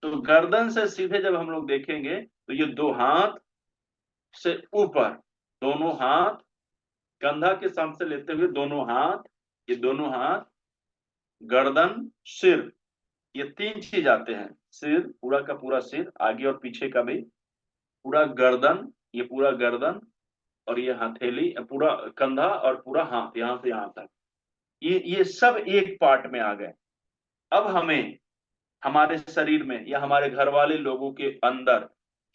तो गर्दन से सीधे जब हम लोग देखेंगे तो ये 2 हाथ से ऊपर, दोनों हाथ कंधा के सामने लेते हुए, दोनों हाथ, ये दोनों हाथ, गर्दन, सिर, ये 3 चीज आते हैं। सिर, पूरा का पूरा सिर, आगे और पीछे का भी, पूरा गर्दन ये पूरा गर्दन और ये हथेली, पूरा कंधा और पूरा हाथ, यहाँ से यहाँ तक, ये सब एक पार्ट में आ गए। अब हमें हमारे शरीर में या हमारे घर वाले लोगों के अंदर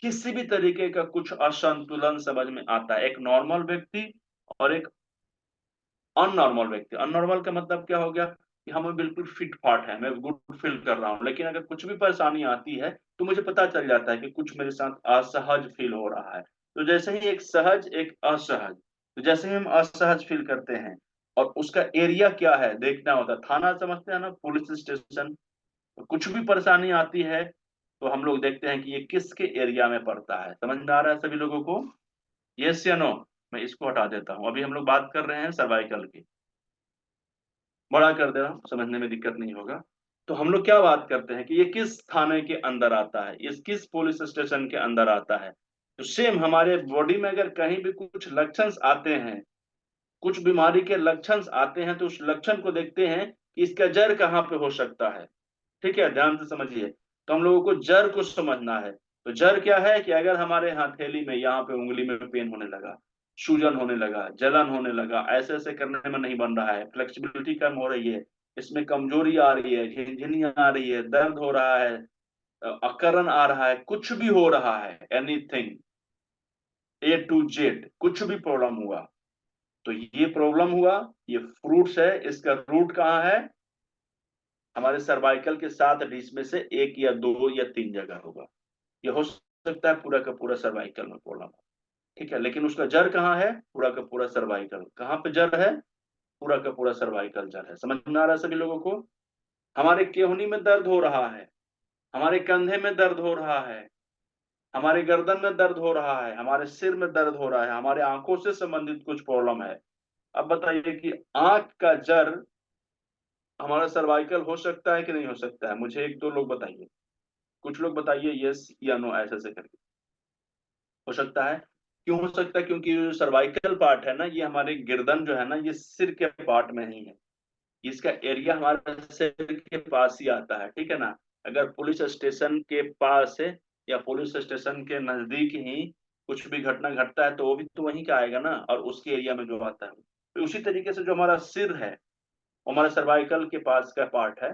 किसी भी तरीके का कुछ असंतुलन समझ में आता है, एक नॉर्मल व्यक्ति और एक अननॉर्मल व्यक्ति। अननॉर्मल का मतलब क्या हो गया कि हमें बिल्कुल फिट फाट है, मैं गुड फील कर रहा हूँ, लेकिन अगर कुछ भी परेशानी आती है तो मुझे पता चल जाता है कि कुछ मेरे साथ असहज फील हो रहा है। तो जैसे ही एक सहज एक असहज, तो जैसे ही हम असहज फील करते हैं और उसका एरिया क्या है देखना होता है। थाना समझते हैं ना, पुलिस स्टेशन। तो कुछ भी परेशानी आती है तो हम लोग देखते हैं कि ये किसके एरिया में पड़ता है। समझ में आ रहा है सभी लोगों को? यस या नो? मैं इसको हटा देता हूँ, अभी हम लोग बात कर रहे हैं सर्वाइकल की। बड़ा कर दे रहा हूँ, समझने में दिक्कत नहीं होगा। तो हम लोग क्या बात करते हैं कि ये किस थाने के अंदर आता है, इस किस पुलिस स्टेशन के अंदर आता है। तो सेम हमारे बॉडी में अगर कहीं भी कुछ लक्षण आते हैं, कुछ बीमारी के लक्षण आते हैं, तो उस लक्षण को देखते हैं कि इसका जड़ कहाँ पे हो सकता है। ठीक है, ध्यान से समझिए। तो हम लोगों को जड़ को समझना है। तो जड़ क्या है कि अगर हमारे हथेली में, यहाँ पे उंगली में पेन होने लगा, सूजन होने लगा, जलन होने लगा, ऐसे ऐसे करने में नहीं बन रहा है, फ्लेक्सिबिलिटी कम हो रही है, इसमें कमजोरी आ रही है, झिनझिनी आ रही है, दर्द हो रहा है, अकरन आ रहा है, कुछ भी हो रहा है, एनीथिंग ए टू जेड, कुछ भी प्रॉब्लम हुआ, तो ये प्रॉब्लम हुआ, ये फ्रूट्स है, इसका रूट कहाँ है? हमारे सर्वाइकल के 7 डिश में से एक या दो या तीन जगह होगा। ये हो सकता है पूरा का पूरा सर्वाइकल में प्रॉब्लम हो, ठीक है, लेकिन उसका जड़ कहाँ है? पूरा का पूरा सर्वाइकल। कहाँ पे जड़ है? पूरा का पूरा सर्वाइकल जड़ है। समझ में आ रहा है सभी लोगों को? हमारे केहनी में दर्द हो रहा है, हमारे कंधे में दर्द हो रहा है, हमारे गर्दन में दर्द हो रहा है, हमारे सिर में दर्द हो रहा है, हमारे आंखों से संबंधित कुछ प्रॉब्लम है। अब बताइए कि आंख का जड़ हमारा सर्वाइकल हो सकता है कि नहीं हो सकता है? मुझे एक दो लोग बताइए, कुछ लोग बताइए यस या नो ऐसे ऐसे करके। हो सकता है। क्यों हो सकता है? क्योंकि जो सर्वाइकल पार्ट है ना, ये हमारे गर्दन जो है ना, ये सिर के पार्ट में नहीं है, इसका एरिया हमारे सिर के पास ही आता है, ठीक है ना। अगर पुलिस स्टेशन के पास है या पुलिस स्टेशन के नजदीक ही कुछ भी घटना घटता है तो वो भी तो वहीं का आएगा ना, और उसके एरिया में जो आता है। तो उसी तरीके से जो हमारा सिर है वो हमारे सर्वाइकल के पास का पार्ट है,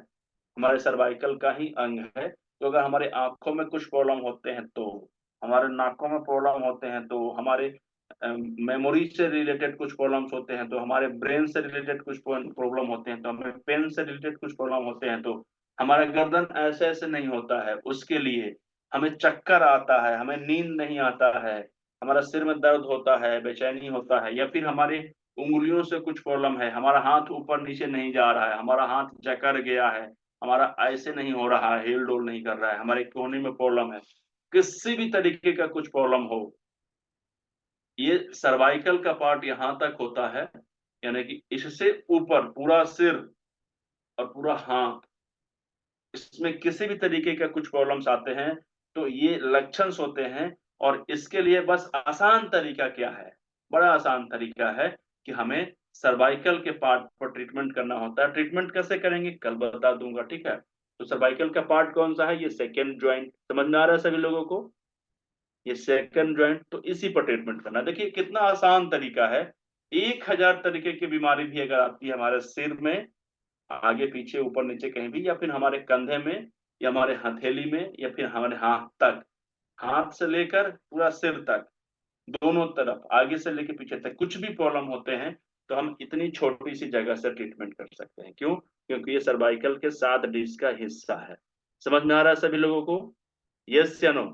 हमारे सर्वाइकल का ही अंग है। तो अगर हमारे आंखों में कुछ प्रॉब्लम होते हैं, तो हमारे नाकों में प्रॉब्लम होते हैं, तो हमारे मेमोरी से रिलेटेड कुछ प्रॉब्लम्स होते हैं, तो हमारे ब्रेन से रिलेटेड कुछ प्रॉब्लम होते हैं, तो हमें पेन से रिलेटेड कुछ प्रॉब्लम होते हैं, तो हमारा गर्दन ऐसे ऐसे नहीं होता है। उसके लिए हमें चक्कर आता है, हमें नींद नहीं आता है, हमारा सिर में दर्द होता है, बेचैनी होता है, या फिर हमारे उंगलियों से कुछ प्रॉब्लम है, हमारा हाथ ऊपर नीचे नहीं जा रहा है, हमारा हाथ जकड़ गया है, हमारा ऐसे नहीं हो रहा है, हिल डोल नहीं कर रहा है, हमारे कोहनी में प्रॉब्लम है, किसी भी तरीके का कुछ प्रॉब्लम हो, ये सर्वाइकल का पार्ट यहाँ तक होता है। यानी कि इससे ऊपर पूरा सिर और पूरा हाथ, इसमें किसी भी तरीके का कुछ प्रॉब्लम्स आते हैं तो ये लक्षण होते हैं। और इसके लिए बस आसान तरीका क्या है? बड़ा आसान तरीका है कि हमें सर्वाइकल के पार्ट पर ट्रीटमेंट करना होता है। ट्रीटमेंट कैसे करेंगे कल बता दूंगा, ठीक है। तो सर्वाइकल का पार्ट कौन सा है? ये सेकेंड ज्वाइंट। समझ में आ रहा है सभी लोगों को? ये सेकंड ज्वाइंट, तो इसी पर ट्रीटमेंट करना। देखिए कितना आसान तरीका है। 1000 तरीके की बीमारी भी अगर आती है हमारे सिर में, आगे पीछे ऊपर नीचे कहीं भी, या फिर हमारे कंधे में, या हमारे हथेली में, या फिर हमारे हाथ तक, हाथ से लेकर पूरा सिर तक, दोनों तरफ आगे से लेकर पीछे तक कुछ भी प्रॉब्लम होते हैं, तो हम इतनी छोटी सी जगह से ट्रीटमेंट कर सकते हैं। क्यों? क्योंकि ये सर्वाइकल के 7 डिश का हिस्सा है। समझ में आ रहा है सभी लोगों को? यस या नो?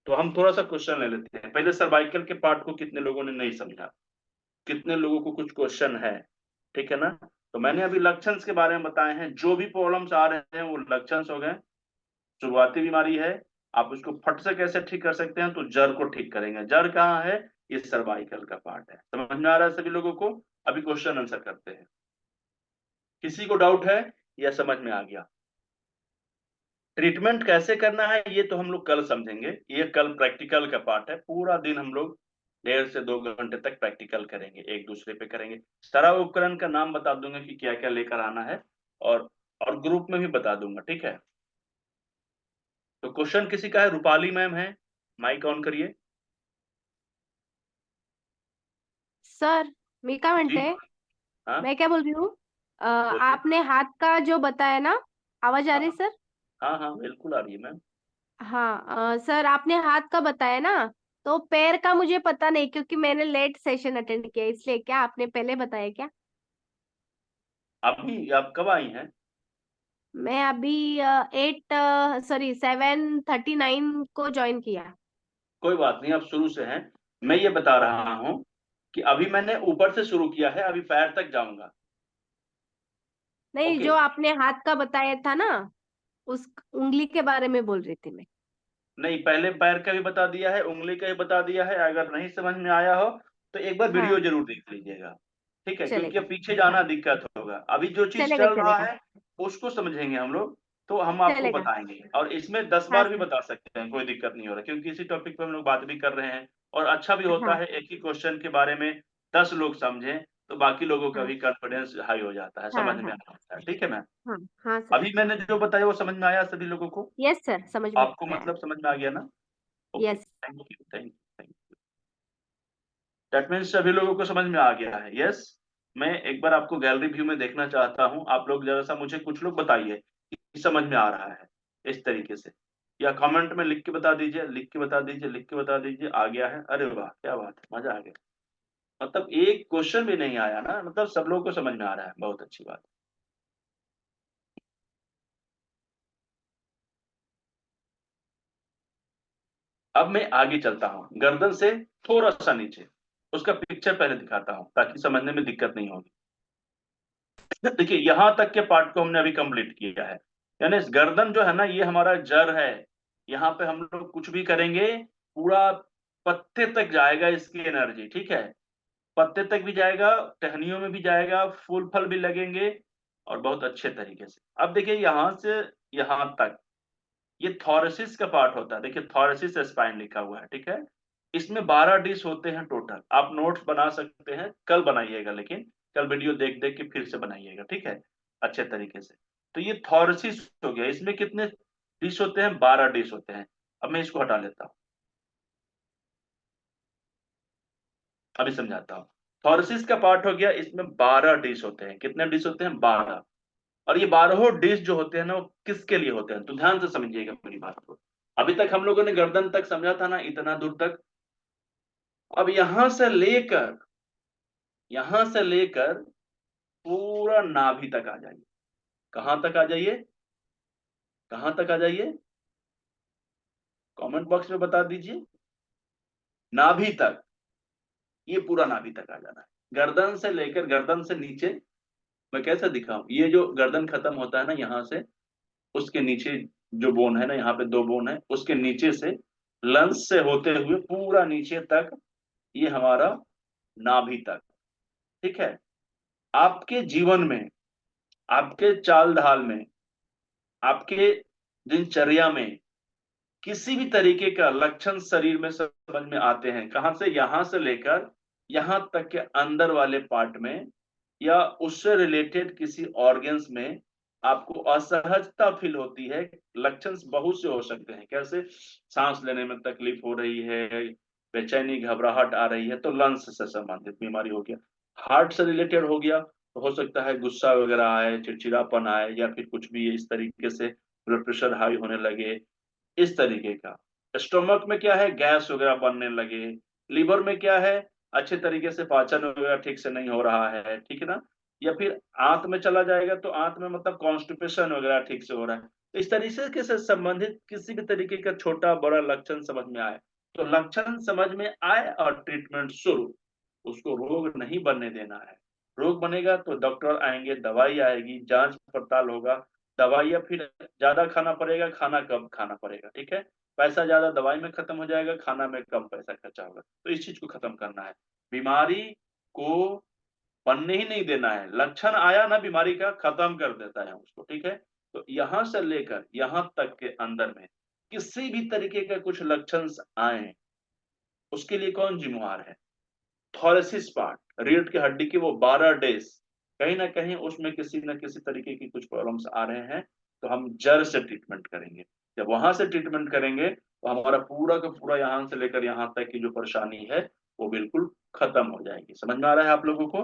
तो हम थोड़ा सा क्वेश्चन ले लेते हैं। पहले सर्वाइकल के पार्ट को कितने लोगों ने नहीं समझा, कितने लोगों को कुछ क्वेश्चन है, ठीक है ना। तो मैंने अभी लक्षण के बारे में बताए हैं, जो भी प्रॉब्लम्स आ रहे हैं वो लक्षण हो गए। शुरुआती बीमारी है, आप उसको फट से कैसे ठीक कर सकते हैं? तो जड़ को ठीक करेंगे। जड़ कहाँ है? ये सर्वाइकल का पार्ट है। समझ में आ रहा है सभी लोगों को? अभी क्वेश्चन आंसर करते हैं। किसी को डाउट है या समझ में आ गया? ट्रीटमेंट कैसे करना है ये तो हम लोग कल समझेंगे, ये कल प्रैक्टिकल का पार्ट है। पूरा दिन हम लोग 1.5 से 2 घंटे तक प्रैक्टिकल करेंगे, एक दूसरे पे करेंगे। सारा उपकरण का नाम बता दूंगा कि क्या क्या लेकर आना है, और ग्रुप में भी बता दूंगा, ठीक है। तो क्वेश्चन किसी का है? रूपाली मैम है, माइक ऑन करिए। सर मी काय जी म्हणते, हाँ मैं क्या बोल रही हूँ, बोलिए। आपने हाथ का जो बताया ना, आवाज आ हाँ रही हाँ सर? हाँ हाँ बिल्कुल आ रही है मैम। हाँ सर, आपने हाथ का बताया ना, तो पैर का मुझे पता नहीं, क्योंकि मैंने लेट सेशन अटेंड किया, इसलिए क्या आपने पहले बताया क्या? अभी आप कब आई हैं? मैं अभी 7:39 को ज्वाइन किया। कोई बात नहीं, आप शुरू से हैं। मैं ये बता रहा हूँ कि अभी मैंने ऊपर से शुरू किया है, अभी पैर तक जाऊंगा। नहीं, ओके। जो आपने हाथ का बताया था ना, उस उंगली के बारे में बोल रही थी मैं। नहीं, पहले पैर का भी बता दिया है, उंगली का भी बता दिया है। अगर नहीं समझ में आया हो तो एक बार वीडियो हाँ, जरूर देख लीजिएगा। ठीक है, क्योंकि चलेगा। अब पीछे जाना हाँ, दिक्कत होगा। अभी जो चीज चलेगा चल रहा चलेगा। है उसको समझेंगे हम लोग, तो हम आपको चलेगा। बताएंगे। और इसमें 10 हाँ बार भी सर। बता सकते हैं, कोई दिक्कत नहीं हो रहा, क्योंकि इसी टॉपिक पे हम लोग बात भी कर रहे हैं। और अच्छा भी होता हाँ है, एक ही क्वेश्चन के बारे में 10 लोग समझें तो बाकी लोगों का हाँ भी कॉन्फिडेंस हाई हो जाता है, हाँ समझ में हाँ आता है। ठीक है मैम। हाँ हाँ सर। अभी मैंने जो बताया वो समझ में आया सभी लोगों को? यस सर, समझ में आपको आया। मतलब समझ में आ गया ना? Okay, yes. Thank you thank you thank you. That means सभी लोगों को समझ में आ गया है। यस। मैं एक बार आपको गैलरी व्यू में देखना चाहता हूँ। आप लोग जरा सा मुझे कुछ लोग बताइए कि समझ में आ रहा है इस तरीके से, या कमेंट में लिख के बता दीजिए, लिख के बता दीजिए, लिख के बता दीजिए आ गया है। अरे वाह, क्या बात है, मजा आ गया। मतलब एक क्वेश्चन भी नहीं आया ना, मतलब सब लोगों को समझ में आ रहा है, बहुत अच्छी बात। अब मैं आगे चलता हूँ, गर्दन से थोड़ा सा नीचे उसका पिक्चर पहले दिखाता हूँ ताकि समझने में दिक्कत नहीं होगी। देखिए, यहां तक के पार्ट को हमने अभी कंप्लीट किया है। यानी इस गर्दन जो है ना, ये हमारा जड़ है। यहाँ पे हम लोग कुछ भी करेंगे, पूरा पत्ते तक जाएगा इसकी एनर्जी। ठीक है, पत्ते तक भी जाएगा, टहनियों में भी जाएगा, फूल फल भी लगेंगे, और बहुत अच्छे तरीके से। अब देखिए, यहां से यहां तक ये थॉरसिस का पार्ट होता है। देखिए, थॉरसिस स्पाइन लिखा हुआ है। ठीक है, इसमें 12 डिश होते हैं टोटल। आप नोट्स बना सकते हैं, कल बनाइएगा, लेकिन कल वीडियो देख देख के फिर से बनाइएगा। ठीक है, अच्छे तरीके से। तो ये थॉरसिस हो गया। इसमें कितने डिश होते हैं? 12 डिश होते हैं। अब मैं इसको हटा लेता हूँ, अभी समझाता हूँ। थॉरसिस का पार्ट हो गया, इसमें 12 डिश होते हैं। कितने डिश होते हैं? 12। और ये 12 डिश जो होते हैं ना, वो किसके लिए होते हैं? तो ध्यान से समझिएगा मेरी बात को। अभी तक हम लोगों ने गर्दन तक समझा था ना, इतना दूर तक। अब यहां से लेकर पूरा नाभि तक आ जाइए। कहां तक आ जाइए? कहां तक आ जाइए? कमेंट बॉक्स में बता दीजिए। नाभि तक, ये पूरा नाभि तक आ जाना है। गर्दन से लेकर गर्दन से नीचे। मैं कैसे दिखाऊं? ये जो गर्दन खत्म होता है ना यहाँ से, उसके नीचे जो बोन है ना, यहाँ पे 2 बोन है, उसके नीचे से लंस से होते हुए पूरा नीचे तक, ये हमारा नाभि तक। ठीक है। आपके जीवन में, आपके चाल ढाल में, आपके दिनचर्या में किसी भी तरीके का लक्षण शरीर में समझ में आते हैं, कहां से? यहां से लेकर यहां तक के अंदर वाले पार्ट में, या उससे रिलेटेड किसी ऑर्गन्स में आपको असहजता फील होती है। लक्षण बहुत से हो सकते हैं। कैसे? सांस लेने में तकलीफ हो रही है, बेचैनी घबराहट आ रही है, तो लंग्स से संबंधित बीमारी हो गया। हार्ट से रिलेटेड हो गया तो हो सकता है गुस्सा वगैरह आए, चिड़चिड़ापन आए, या फिर कुछ भी इस तरीके से ब्लड प्रेशर हाई होने लगे, इस तरीके का। स्टोमक में क्या है? गैस वगैरह बनने लगे। लीवर में क्या है? अच्छे तरीके से पाचन वगैरह ठीक से नहीं हो रहा है। ठीक है ना? या फिर आंत में चला जाएगा तो आंत में मतलब कॉन्स्टिपेशन वगैरह ठीक से हो रहा है। तो इस तरीके से संबंधित किसी भी तरीके का छोटा बड़ा लक्षण समझ में आए, तो लक्षण समझ में आए और ट्रीटमेंट शुरू। उसको रोग नहीं बनने देना है। रोग बनेगा तो डॉक्टर आएंगे, दवाई आएगी, जांच पड़ताल होगा, दवाइयाँ फिर ज्यादा खाना पड़ेगा, खाना कम खाना पड़ेगा। ठीक है, पैसा ज्यादा दवाई में खत्म हो जाएगा, खाना में कम पैसा खर्चा होगा। तो इस चीज को खत्म करना है। बीमारी को बनने ही नहीं देना है। लक्षण आया ना बीमारी का, खत्म कर देता है उसको। ठीक है, तो यहां से लेकर यहां तक के अंदर में किसी भी तरीके का कुछ लक्षण आए, उसके लिए कौन जिम्मेवार है? थॉरेसिस पार्ट, रीढ़ की हड्डी की वो 12 डेज, कहीं ना कहीं उसमें किसी न किसी तरीके की कुछ प्रॉब्लम्स आ रहे हैं, तो हम जड़ से ट्रीटमेंट करेंगे। जब वहां से ट्रीटमेंट करेंगे तो हमारा पूरा का पूरा यहाँ से लेकर यहाँ तक की जो परेशानी है वो बिल्कुल खत्म हो जाएगी। समझ में आ रहा है आप लोगों को?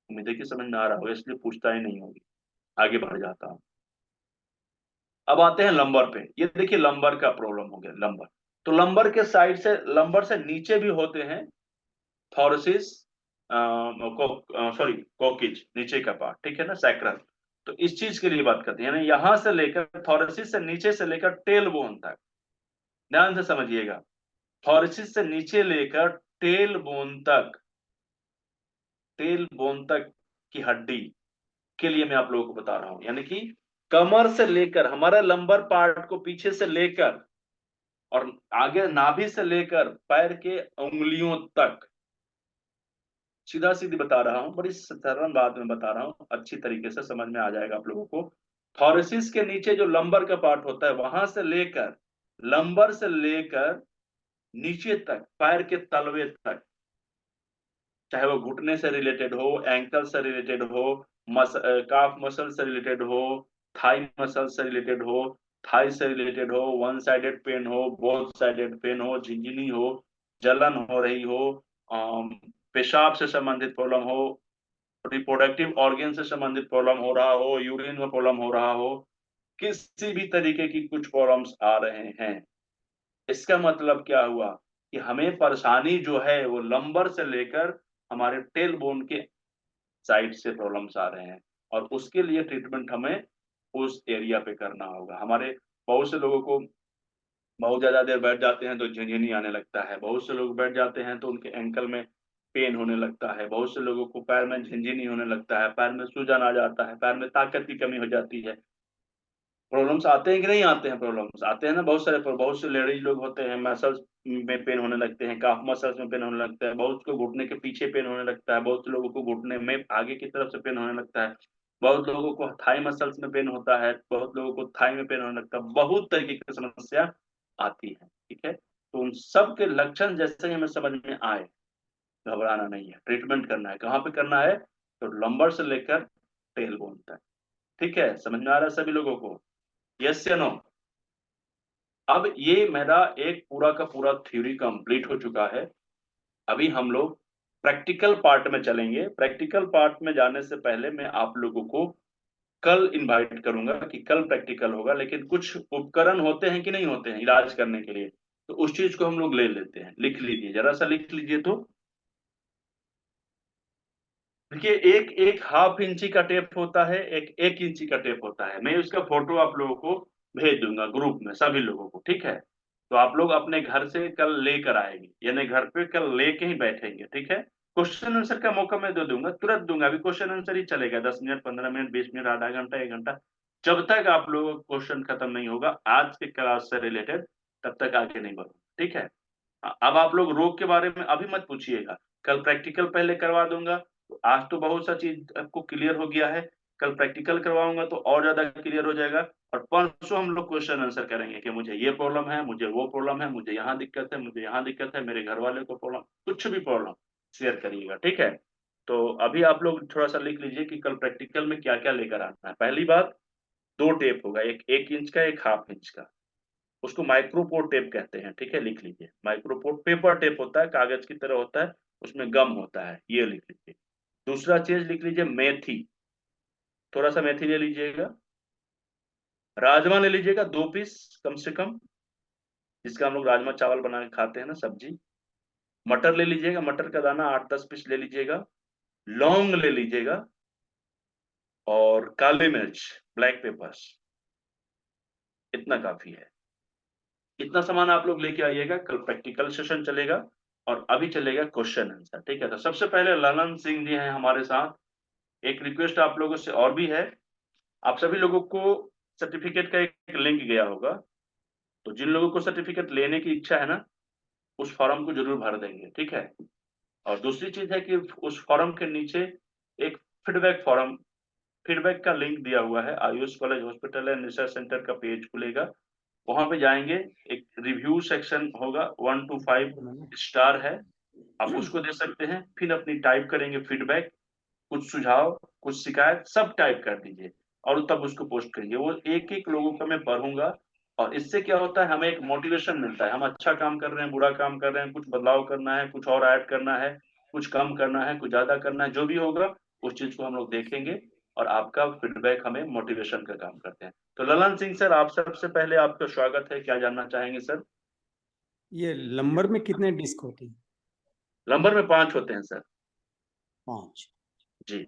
उम्मीद है कि समझ में आ रहा होगा, इसलिए पूछता ही नहीं होगी। आगे बढ़ जाता हूँ। अब आते हैं लंबर पे। ये देखिए लंबर का प्रॉब्लम हो गया। लंबर, तो लंबर के साइड से, लंबर से नीचे भी होते हैं थॉरसिस, सॉरी कोकिज, नीचे का पार्ट, ठीक है ना, सैक्रल। तो इस चीज के लिए बात करते हैं, यानी यहां से लेकर थॉरसिस से नीचे से लेकर टेल बोन तक, ध्यान से समझिएगा। थॉरसिस से नीचे लेकर टेल बोन तक, टेल बोन तक की हड्डी के लिए मैं आप लोगों को बता रहा हूं। यानी कि कमर से लेकर, हमारा लंबर पार्ट को पीछे से लेकर और आगे नाभि से लेकर पैर के उंगलियों तक, सीधा सीधी बता रहा हूं, बड़ी साधारण बात में बता रहा हूं, अच्छी तरीके से समझ में आ जाएगा आप लोगों को। थॉरसिस के नीचे जो लंबर का पार्ट होता है, वहां से लेकर, लंबर से लेकर नीचे तक पैर के तलवे तक, चाहे वो घुटने से रिलेटेड हो, एंकल से रिलेटेड हो, काफ मसल से रिलेटेड हो, थाई मसल से रिलेटेड हो, थाई से रिलेटेड हो, वन साइडेड पेन हो, बोथ साइडेड पेन हो, झिंझिनी हो, जलन हो रही हो, पेशाब से संबंधित प्रॉब्लम हो, रिप्रोडक्टिव ऑर्गन से संबंधित प्रॉब्लम हो रहा हो, यूरिन में प्रॉब्लम हो रहा हो, किसी भी तरीके की कुछ प्रॉब्लम्स आ रहे हैं, इसका मतलब क्या हुआ कि हमें परेशानी जो है वो लंबर से लेकर हमारे टेल बोन के साइड से प्रॉब्लम्स आ रहे हैं, और उसके लिए ट्रीटमेंट हमें उस एरिया पे करना होगा। हमारे बहुत से लोगों को बहुत ज्यादा देर बैठ जाते हैं तो झिनझिनी आने लगता है, बहुत से लोग बैठ जाते हैं तो उनके एंकल में पेन होने लगता है, बहुत से लोगों को पैर में झिनझिनी होने लगता है, पैर में सूजन आ जाता है, पैर में ताकत की कमी हो जाती है। प्रॉब्लम्स आते हैं कि नहीं आते हैं? प्रॉब्लम्स आते हैं ना, बहुत सारे। बहुत से लेडीज लोग होते हैं, मसल्स में पेन होने लगते हैं, काफ मसल्स में पेन होने लगता है, बहुत को घुटने के पीछे पेन होने लगता है, बहुत से लोगों को घुटने में आगे की तरफ से पेन होने लगता है, बहुत लोगों को थाई मसल्स में पेन होता है, बहुत लोगों को थाई में पेन होने लगता है, बहुत तरीके की समस्या आती है, ठीक है। तो उन सब के लक्षण जैसे ही हमें समझ में आए, घबराना नहीं है, ट्रीटमेंट करना है। कहाँ पे करना है? तो लंबर से लेकर टेल बोन तक, ठीक है। समझ में आ रहा है सभी लोगों को? यस या नो? अब ये मेरा एक पूरा का पूरा थ्योरी कंप्लीट हो चुका है। अभी हम लोग प्रैक्टिकल पार्ट में चलेंगे। प्रैक्टिकल पार्ट में जाने से पहले मैं आप लोगों को कल इनवाइट करूंगा कि कल प्रैक्टिकल होगा, लेकिन कुछ उपकरण होते हैं कि नहीं होते हैं इलाज करने के लिए, तो उस चीज को हम लोग ले लेते हैं। लिख लीजिए, जरा सा लिख लीजिए। तो देखिए, एक एक हाफ इंची का टेप होता है, एक एक इंची का टेप होता है। मैं उसका फोटो आप लोगों को भेज दूंगा ग्रुप में सभी लोगों को, ठीक है। तो आप लोग अपने घर से कल लेकर आएंगे, यानी घर पे कल लेके ही बैठेंगे, ठीक है। क्वेश्चन आंसर का मौका मैं दे दूंगा, तुरंत दूंगा। अभी क्वेश्चन आंसर ही चलेगा 10 मिनट, 15 मिनट, 20 मिनट, आधा घंटा, 1 घंटा, जब तक आप लोगों का क्वेश्चन खत्म नहीं होगा आज के क्लास से रिलेटेड, तब तक आगे नहीं बढ़ो, ठीक है। अब आप लोग रोग के बारे में अभी मत पूछिएगा, कल प्रैक्टिकल पहले करवा दूंगा। तो आज तो बहुत सा चीज आपको क्लियर हो गया है, कल प्रैक्टिकल करवाऊंगा तो और ज्यादा क्लियर हो जाएगा। और परसों हम लोग क्वेश्चन आंसर करेंगे कि मुझे ये प्रॉब्लम है, मुझे वो प्रॉब्लम है, मुझे यहाँ दिक्कत है, मुझे यहाँ दिक्कत है, मेरे घर वाले को प्रॉब्लम, कुछ भी प्रॉब्लम शेयर करिएगा, ठीक है। तो अभी आप लोग थोड़ा सा लिख लीजिए कि कल प्रैक्टिकल में क्या क्या लेकर आना है। पहली बात, 2 टेप होगा, एक 1 इंच का, एक हाफ इंच का। उसको माइक्रोपोर टेप कहते हैं, ठीक है, लिख लीजिए। माइक्रोपोर पेपर टेप होता है, कागज की तरह होता है, उसमें गम होता है, ये लिख लीजिए। दूसरा चीज लिख लीजिए मेथी, थोड़ा सा मेथी ले लीजिएगा। राजमा ले लीजिएगा 2 पीस कम से कम, जिसका हम लोग राजमा चावल बना के खाते हैं ना, सब्जी। मटर ले लीजिएगा, मटर का दाना 8-10 पीस ले लीजिएगा। लौंग ले लीजिएगा, और काली मिर्च, ब्लैक पेपर्स, इतना काफी है। इतना सामान आप लोग लेके आइएगा, कल प्रैक्टिकल सेशन चलेगा और अभी चलेगा क्वेश्चन आंसर, ठीक है। तो सबसे पहले ललन सिंह जी हैं हमारे साथ। एक रिक्वेस्ट आप लोगों से और भी है, आप सभी लोगों को सर्टिफिकेट का एक लिंक गया होगा, तो जिन लोगों को सर्टिफिकेट लेने की इच्छा है ना, उस फॉर्म को जरूर भर देंगे, ठीक है। और दूसरी चीज है कि उस फॉर्म के नीचे एक फीडबैक फॉर्म, फीडबैक का लिंक दिया हुआ है। Ayush college hospital and research centre का पेज खुलेगा, वहां पे जाएंगे, एक रिव्यू सेक्शन होगा, 1 to 5 स्टार है, आप उसको दे सकते हैं। फिर अपनी टाइप करेंगे फीडबैक, कुछ सुझाव, कुछ शिकायत, सब टाइप कर दीजिए और तब उसको पोस्ट करिए। वो एक एक लोगों का मैं पढ़ूंगा, और इससे क्या होता है, हमें एक मोटिवेशन मिलता है, हम अच्छा काम कर रहे हैं, बुरा काम कर रहे हैं, कुछ बदलाव करना है, कुछ और ऐड करना है, कुछ कम करना है, कुछ ज्यादा करना है, जो भी होगा उस चीज को हम लोग देखेंगे और आपका फीडबैक हमें मोटिवेशन का काम करते हैं। तो ललन सिंह सर, आप सबसे पहले आपका स्वागत है, क्या जानना चाहेंगे सर? ये लंबर में कितने डिस्क होते हैं? लंबर में 5 होते हैं सर 5। जी।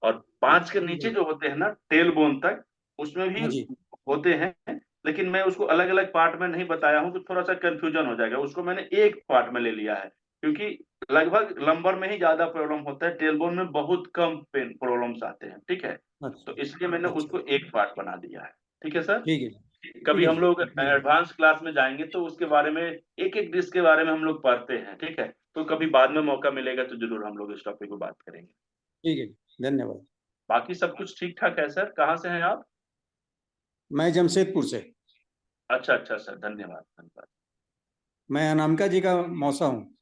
और 5 के नीचे जो होते हैं ना टेल बोन तक, उसमें भी हाँ जी। होते हैं, लेकिन मैं उसको अलग अलग पार्ट में नहीं बताया हूँ तो थोड़ा सा कंफ्यूजन हो जाएगा। उसको मैंने एक पार्ट में ले लिया है क्योंकि लगभग लंबर में ही ज्यादा प्रॉब्लम होता है, टेल बोन में बहुत कम पेन प्रॉब्लम्स आते हैं, ठीक है। अच्छा तो इसलिए मैंने अच्छा, उसको एक पार्ट बना दिया है, ठीक है सर। ठीक है ठीक कभी है हम लोग ठीक है। एडवांस क्लास में जाएंगे तो उसके बारे में एक एक डिस्क के बारे में हम लोग पढ़ते हैं, ठीक है। तो कभी बाद में मौका मिलेगा तो जरूर हम लोग इस टॉपिक को बात करेंगे। ठीक है, धन्यवाद। बाकी सब कुछ ठीक ठाक है सर। कहाँ से हैं आप? मैं जमशेदपुर से। अच्छा अच्छा सर, धन्यवाद धन्यवाद। मैं अनामिका जी का मौसा हूँ।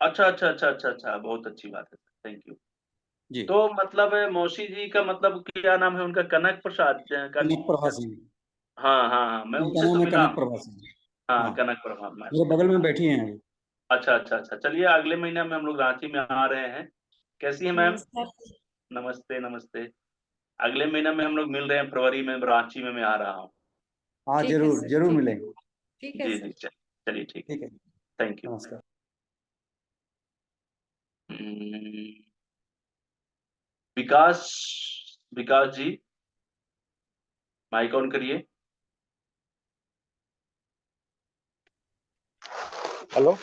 अच्छा अच्छा अच्छा अच्छा अच्छा, बहुत अच्छी बात है सर, थैंक यू। जी। तो मतलब मौसी जी का मतलब क्या नाम है उनका? कनक प्रसाद कनक प्रभा सिंह। हाँ हाँ हाँ, मैं उनका उनसे तो नाम है मिला कनक हूँ। प्रभा सिंह। हाँ, हाँ, कनक प्रभात मैं। मेरे बगल में बैठी हैं अभी। अच्छा अच्छा अच्छा, चलिए अगले महीने में हम लोग रांची में आ रहे हैं। कैसी है मैम? नमस्कार। नमस्ते नमस्ते। अगले महीने में हम लोग मिल रहे हैं, फरवरी में रांची में मैं आ रहा हूँ। हाँ, ठीक है जरूर सर, जरूर ठीक है, मिलेंगे। ठीक है जी सर। जी, चलिए ठीक है, ठीक है, थैंक यू। नमस्कार। विकास, विकास जी माइक ऑन करिए। हेलो,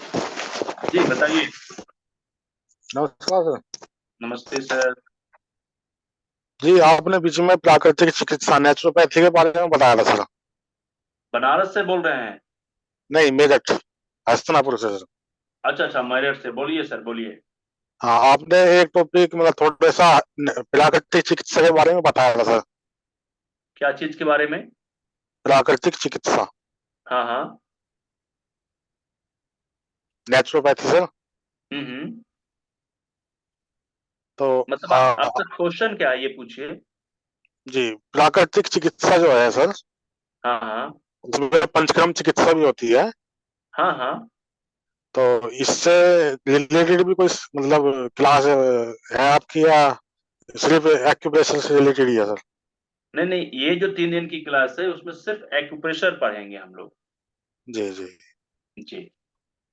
जी बताइए। नमस्कार सर। नमस्ते सर। जी, आपने बीच में प्राकृतिक चिकित्सा नेचुरोपैथी के बारे में बताया था सर। बनारस से बोल रहे हैं? नहीं, मेरठ, हस्तिनापुर से सर। अच्छा अच्छा, मेरठ से। बोलिए सर, बोलिए। हाँ, आपने एक टॉपिक मतलब थोड़ा सा प्राकृतिक चिकित्सा के बारे में बताया था सर। क्या चीज के बारे में? प्राकृतिक चिकित्सा, हाँ हाँ। Naturopathy sir. हम्म। तो मतलब आपका क्वेश्चन क्या है ये पूछिए। जी, प्राकृतिक चिकित्सा जो है सर, हाँ हाँ उसमें पंचकर्म चिकित्सा भी होती है। हाँ हाँ। तो इससे रिलेटेड भी कोई मतलब क्लास है आपकी, या सिर्फ एक्यूप्रेशर से रिलेटेड ही है सर? नहीं नहीं, ये जो 3 दिन की क्लास है उसमें सिर्फ एक्यूप्रेशर पढ़ेंगे हम लोग। जी जी जी।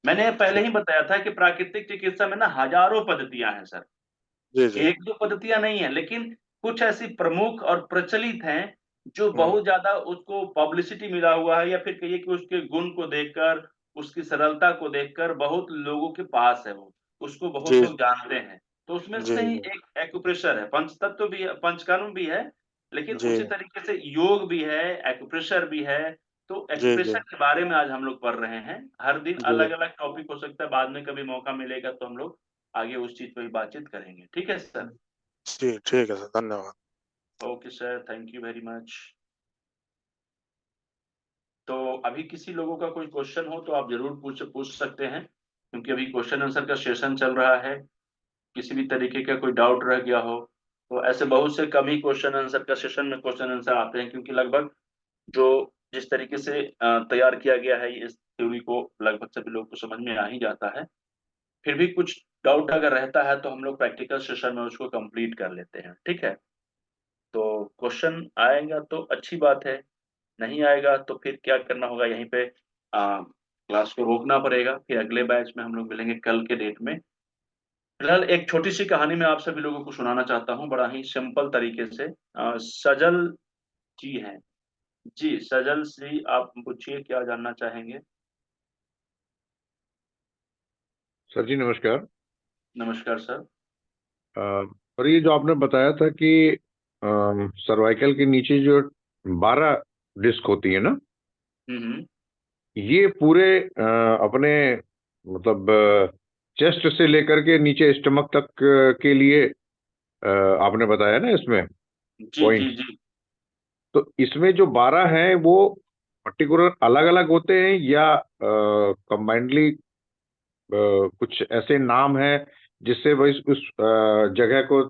मैंने पहले ही बताया था कि प्राकृतिक चिकित्सा में ना हजारों पद्धतियां हैं सर। जी जी। एक दो पद्धतियां नहीं है, लेकिन कुछ ऐसी प्रमुख और प्रचलित हैं जो हम्म, बहुत ज्यादा उसको पब्लिसिटी मिला हुआ है, या फिर कहिए कि उसके गुण को देखकर, उसकी सरलता को देखकर बहुत लोगों के पास है वो, उसको बहुत जी लोग जानते हैं। तो उसमें जी से ही जी एक एक्यूप्रेशर है, पंचतत्व भी है, पंचकर्म भी है, लेकिन जी उसी तरीके से योग भी है, एक्यूप्रेशर भी है। तो जी जी एक्यूप्रेशर के बारे में आज हम लोग पढ़ रहे हैं। हर दिन जी अलग अलग टॉपिक हो सकता है, बाद में कभी मौका मिलेगा तो हम लोग आगे उस चीज पर भी बातचीत करेंगे, ठीक है सर। जी, ठीक है सर, धन्यवाद। Okay sir, thank you very much. तो अभी किसी लोगों का कोई क्वेश्चन हो तो आप जरूर पूछ सकते हैं, क्योंकि अभी क्वेश्चन आंसर का सेशन चल रहा है। किसी भी तरीके का कोई डाउट रह गया हो तो ऐसे बहुत से कम ही क्वेश्चन आंसर का सेशन में क्वेश्चन आंसर आते हैं, क्योंकि लगभग जो जिस तरीके से तैयार किया गया है इस थ्योरी को लगभग सभी लोगों को समझ में आ ही जाता है। फिर भी कुछ डाउट अगर रहता है तो हम लोग प्रैक्टिकल सेशन में उसको कंप्लीट कर लेते हैं, ठीक है। तो क्वेश्चन आएगा तो अच्छी बात है, नहीं आएगा तो फिर क्या करना होगा, यहीं पे क्लास को रोकना पड़ेगा। फिर अगले बैच में हम लोग मिलेंगे कल के डेट में। फिलहाल एक छोटी सी कहानी मैं आप सभी लोगों को सुनाना चाहता हूँ, बड़ा ही सिंपल तरीके से। सजल जी हैं। जी सजल जी, आप पूछिए क्या जानना चाहेंगे। सर जी नमस्कार। नमस्कार सर। और ये जो आपने बताया था कि सर्वाइकल के नीचे जो 12 डिस्क होती है ना, हम्म। ये पूरे अपने मतलब चेस्ट से लेकर के नीचे स्टमक तक के लिए आपने बताया ना इसमें जी जी पॉइंट। जी। तो इसमें जो 12 हैं वो पर्टिकुलर अलग अलग होते हैं या कंबाइंडली कुछ ऐसे नाम हैं जिससे भाई उस जगह को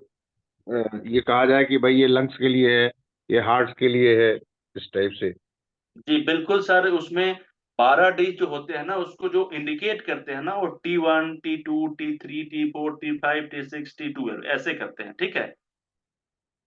ये कहा जाए कि भाई ये लंग्स के लिए है, ये हार्ट के लिए है, इस टाइप से? जी बिल्कुल सर, उसमें 12 डिश जो होते हैं ना, उसको जो इंडिकेट करते हैं ना, वो T1, T2, T3, T4, T5, T6, T12 ऐसे करते हैं, ठीक है।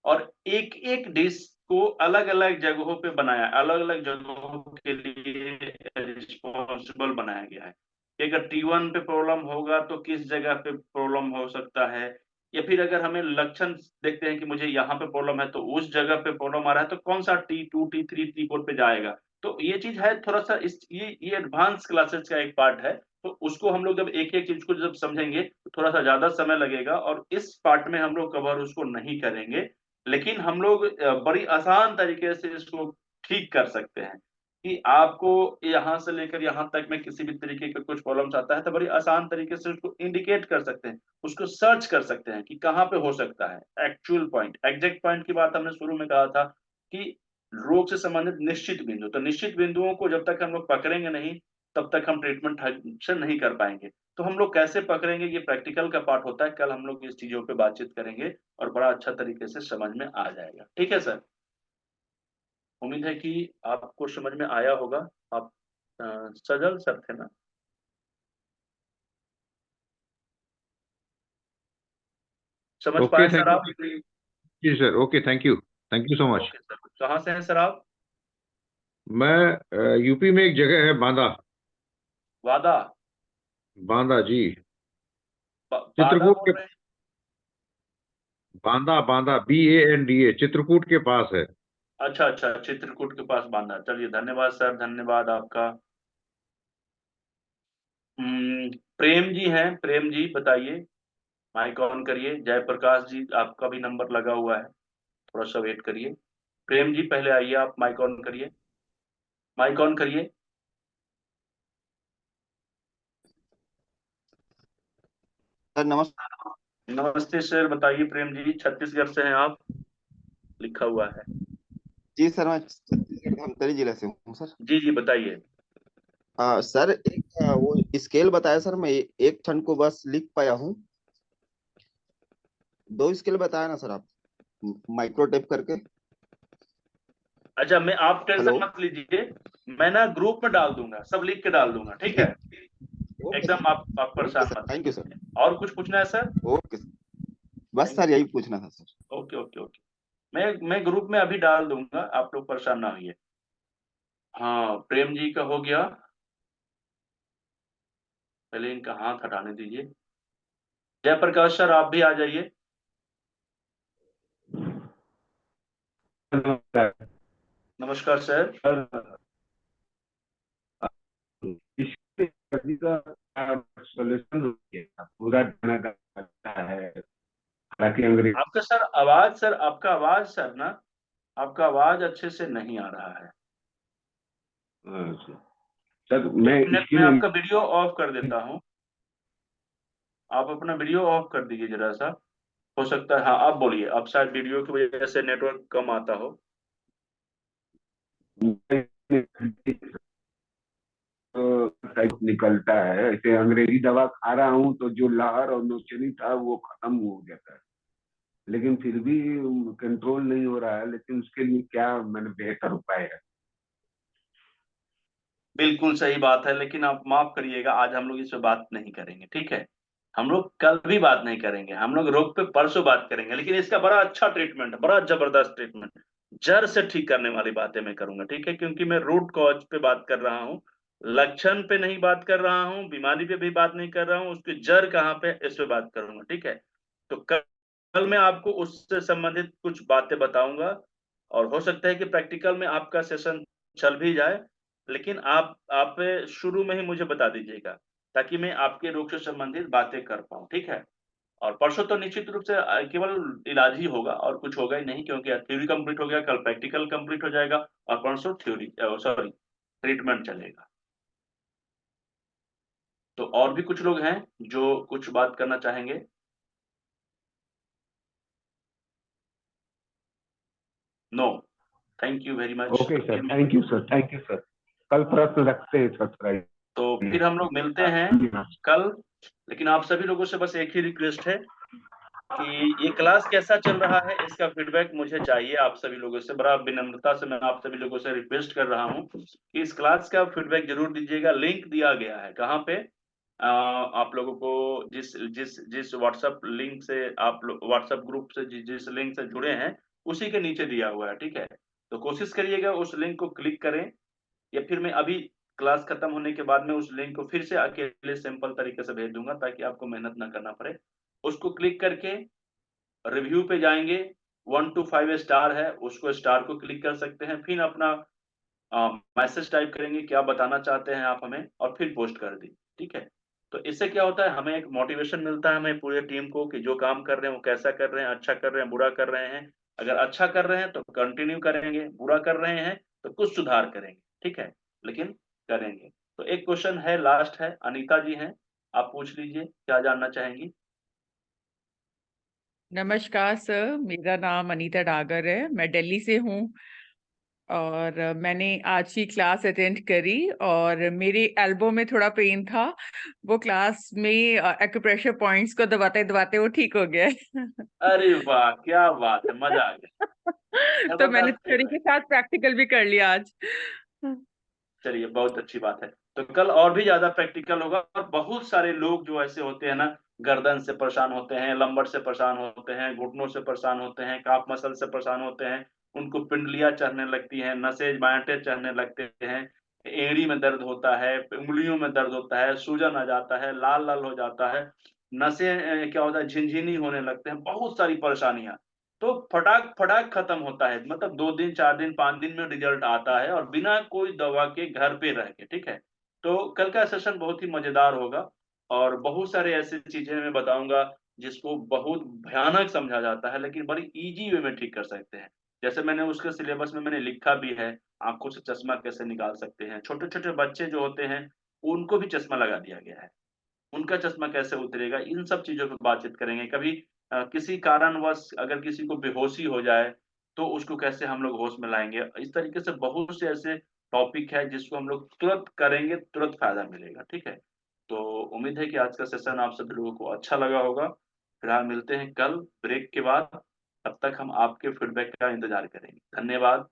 और एक एक डिश को अलग अलग जगहों पे बनाया, अलग अलग जगहों के लिए रिस्पॉन्सिबल बनाया गया है कि अगर T1 पे प्रॉब्लम होगा तो किस जगह पे प्रॉब्लम हो सकता है, या फिर अगर हमें लक्षण देखते हैं कि मुझे यहाँ पे प्रॉब्लम है तो उस जगह पे प्रॉब्लम आ रहा है तो कौन सा T2, T3, T4 पे जाएगा। तो ये चीज है थोड़ा सा, इस ये एडवांस क्लासेस का एक पार्ट है। तो उसको हम लोग जब एक एक चीज को जब समझेंगे तो थोड़ा सा ज्यादा समय लगेगा, और इस पार्ट में हम लोग कवर उसको नहीं करेंगे। लेकिन हम लोग बड़ी आसान तरीके से इसको ठीक कर सकते हैं कि आपको यहाँ से लेकर यहाँ तक में किसी भी तरीके का कुछ प्रॉब्लम्स आता है तो बड़ी आसान तरीके से उसको इंडिकेट कर सकते हैं, उसको सर्च कर सकते हैं कि कहाँ पे हो सकता है। एक्चुअल पॉइंट, एग्जैक्ट पॉइंट की बात हमने शुरू में कहा था कि रोग से संबंधित निश्चित बिंदु, तो निश्चित बिंदुओं को जब तक हम लोग पकड़ेंगे नहीं तब तक हम ट्रीटमेंट से नहीं कर पाएंगे। तो हम लोग कैसे पकड़ेंगे, ये प्रैक्टिकल का पार्ट होता है। कल हम लोग इस चीजों पे बातचीत करेंगे और बड़ा अच्छा तरीके से समझ में आ जाएगा। ठीक है सर, उम्मीद है कि आपको समझ में आया होगा। आप सजल सर थे ना? समझ ओके, पाए थैंक सर आप? You sir. Okay, thank you so much. Okay sir, कहाँ से हैं सर आप? मैं यूपी में एक जगह है बांदा। वादा? बांदा जी, बादा चित्रकूट बोल के। रहे हैं? बांदा, बांदा, BANDA, चित्रकूट के पास है। अच्छा अच्छा, चित्रकूट के पास बांदा। चलिए, धन्यवाद सर, धन्यवाद आपका। प्रेम जी हैं, प्रेम जी बताइए, माइक ऑन करिए। जयप्रकाश जी, आपका भी नंबर लगा हुआ है, थोड़ा सा वेट करिए। प्रेम जी पहले आइए, आप माइक ऑन करिए, माइक ऑन करिए। सर नमस्कार। नमस्ते सर, बताइए प्रेम जी, छत्तीसगढ़ से हैं आप, लिखा हुआ है। जी सर, मैं छत्तीसगढ़ धमतरी जिले से हूँ सर। जी जी बताइए। सर एक वो स्केल बताया सर, मैं एक क्षण को बस लिख पाया हूँ। 2 स्केल बताया ना सर आप, माइक्रो टेप करके। अच्छा, मैं, आप टेंशन हेलो। मत लीजिए, मैं ना ग्रुप में डाल दूंगा, सब लिख के डाल दूंगा, ठीक है। ठीक। ओके एकदम सर। आप ओके परेशान सर, मत थैंक यू होइए। सर। और कुछ पूछना है सर? ओके सर, बस थैंक सर यू। यही पूछना था सर। ओके ओके ओके, मैं ग्रुप में अभी डाल दूंगा, आप लोग परेशान ना होइए। हाँ, प्रेम जी का हो गया। पहले इनका हाथ हटाने दीजिए। जयप्रकाश सर, आप भी आ जाइए। नमस्कार सर। इसके सभी का सोल्यूशन पूरा जाना जाता है, हालांकि अंग्रेजी। आपका सर आवाज, सर आपका आवाज, सर ना, आपका आवाज अच्छे से नहीं आ रहा है। सर मैं एक मिनट इसके में लिए आपका वीडियो ऑफ कर देता हूँ, आप अपना वीडियो ऑफ कर दीजिए जरा सा। हो सकता है, हाँ आप बोलिए, आप शायद वीडियो की वजह से नेटवर्क कम आता हो। निकलता है, ऐसे अंग्रेजी दवा खा रहा हूँ तो जो लहर और नोचनी था वो खत्म हो जाता है, लेकिन फिर भी कंट्रोल नहीं हो रहा है। लेकिन उसके लिए क्या मैंने बेहतर उपाय है? बिल्कुल सही बात है, लेकिन आप माफ करिएगा, आज हम लोग इस पे बात नहीं करेंगे, ठीक है। हम लोग कल भी बात नहीं करेंगे, हम लोग रोग पे परसों बात करेंगे, लेकिन इसका बड़ा अच्छा ट्रीटमेंट है, बड़ा जबरदस्त ट्रीटमेंट, जड़ से ठीक करने वाली बातें मैं करूंगा, ठीक है। क्योंकि मैं रूट कॉज पे बात कर रहा हूँ, लक्षण पे नहीं बात कर रहा हूँ, बीमारी पे भी बात नहीं कर रहा हूँ, उसकी जड़ कहाँ पे, इस पे बात करूंगा, ठीक है। तो कल मैं आपको उससे संबंधित कुछ बातें बताऊंगा, और हो सकता है कि प्रैक्टिकल में आपका सेशन चल भी जाए, लेकिन आप शुरू में ही मुझे बता दीजिएगा, ताकि मैं आपके रोग से संबंधित बातें कर पाऊँ, ठीक है। और परसों तो निश्चित रूप से केवल इलाज ही होगा, और कुछ होगा ही नहीं, क्योंकि थ्योरी कंप्लीट हो गया, कल प्रैक्टिकल कंप्लीट हो जाएगा, और परसों थ्योरी, सॉरी, ट्रीटमेंट चलेगा। तो और भी कुछ लोग हैं जो कुछ बात करना चाहेंगे? No, thank you very much. Okay sir, thank you sir, thank you sir. कल प्रश्न रखते हैं सर थोड़ा। तो फिर हम लोग मिलते हैं कल, लेकिन आप सभी लोगों से बस एक ही रिक्वेस्ट है कि ये क्लास कैसा चल रहा है, इसका फीडबैक मुझे चाहिए आप सभी लोगों से। बड़ा विनम्रता से मैं आप सभी लोगों से रिक्वेस्ट कर रहा हूँ कि इस क्लास का फीडबैक जरूर दीजिएगा। लिंक दिया गया है कहाँ पे, आप लोगों को जिस जिस जिस व्हाट्सएप लिंक से आप लोग व्हाट्सएप ग्रुप से जिस लिंक से जुड़े हैं उसी के नीचे दिया हुआ है, ठीक है। तो कोशिश करिएगा उस लिंक को क्लिक करें, या फिर मैं अभी क्लास खत्म होने के बाद में उस लिंक को फिर से अकेले सिंपल तरीके से भेज दूंगा ताकि आपको मेहनत ना करना पड़े। उसको क्लिक करके रिव्यू पे जाएंगे, 1 to 5 स्टार है, उसको स्टार को क्लिक कर सकते हैं, फिर अपना मैसेज टाइप करेंगे क्या बताना चाहते हैं आप हमें, और फिर पोस्ट कर दी, ठीक है। तो इससे क्या होता है, हमें एक मोटिवेशन मिलता है, हमें पूरे टीम को, कि जो काम कर रहे हैं वो कैसा कर रहे हैं, अच्छा कर रहे हैं, बुरा कर रहे हैं। अगर अच्छा कर रहे हैं तो कंटिन्यू करेंगे, बुरा कर रहे हैं तो कुछ सुधार करेंगे, ठीक है, लेकिन करेंगे। तो एक क्वेश्चन है, लास्ट है, अनीता जी हैं, आप पूछ लीजिए क्या जानना चाहेंगी। नमस्कार सर, मेरा नाम अनीता डागर है, मैं दिल्ली से हूँ। और मैंने आज की क्लास अटेंड करी और मेरे एल्बो में थोड़ा पेन था। वो क्लास में एक्यूप्रेशर पॉइंट्स को दबाते दबाते वो ठीक हो गया है। अरे वाह, क्या बात है, मजा आ गया, तो मैंने जबरदस्त थ्योरी के साथ प्रैक्टिकल भी कर लिया आज। चलिए बहुत अच्छी बात है। तो कल और भी ज्यादा प्रैक्टिकल होगा, और बहुत सारे लोग जो ऐसे होते हैं ना, गर्दन से परेशान होते हैं, लंबर से परेशान होते हैं, घुटनों से परेशान होते हैं, काफ मसल से परेशान होते हैं, उनको पिंडलियां चढ़ने लगती हैं, नसें बांटे चढ़ने लगते हैं, एड़ी में दर्द होता है, उंगलियों में दर्द होता है, सूजन आ जाता है, लाल लाल हो जाता है, नसें क्या होता है, झिनझिनी होने लगते हैं, बहुत सारी परेशानियां। तो फटाक फटाक खत्म होता है, मतलब 2 दिन 4 दिन 5 दिन में रिजल्ट आता है, और बिना कोई दवा के घर पे रह के, ठीक है। तो कल का सेशन बहुत ही मजेदार होगा, और बहुत सारे ऐसी चीजें मैं बताऊंगा जिसको बहुत भयानक समझा जाता है लेकिन बड़ी इजी वे में ठीक कर सकते हैं। जैसे मैंने उसके सिलेबस में मैंने लिखा भी है, आंखों से चश्मा कैसे निकाल सकते हैं, छोटे छोटे बच्चे जो होते हैं उनको भी चश्मा लगा दिया गया है, उनका चश्मा कैसे उतरेगा, इन सब चीजों पर बातचीत करेंगे। कभी किसी कारणवश अगर किसी को बेहोशी हो जाए तो उसको कैसे हम लोग होश में लाएंगे। इस तरीके से बहुत से ऐसे टॉपिक है जिसको हम लोग तुरंत करेंगे, तुरंत फायदा मिलेगा, ठीक है। तो उम्मीद है कि आज का सेशन आप सभी लोगों को अच्छा लगा होगा। फिलहाल मिलते हैं कल ब्रेक के बाद, तब तक हम आपके फीडबैक का इंतजार करेंगे। धन्यवाद।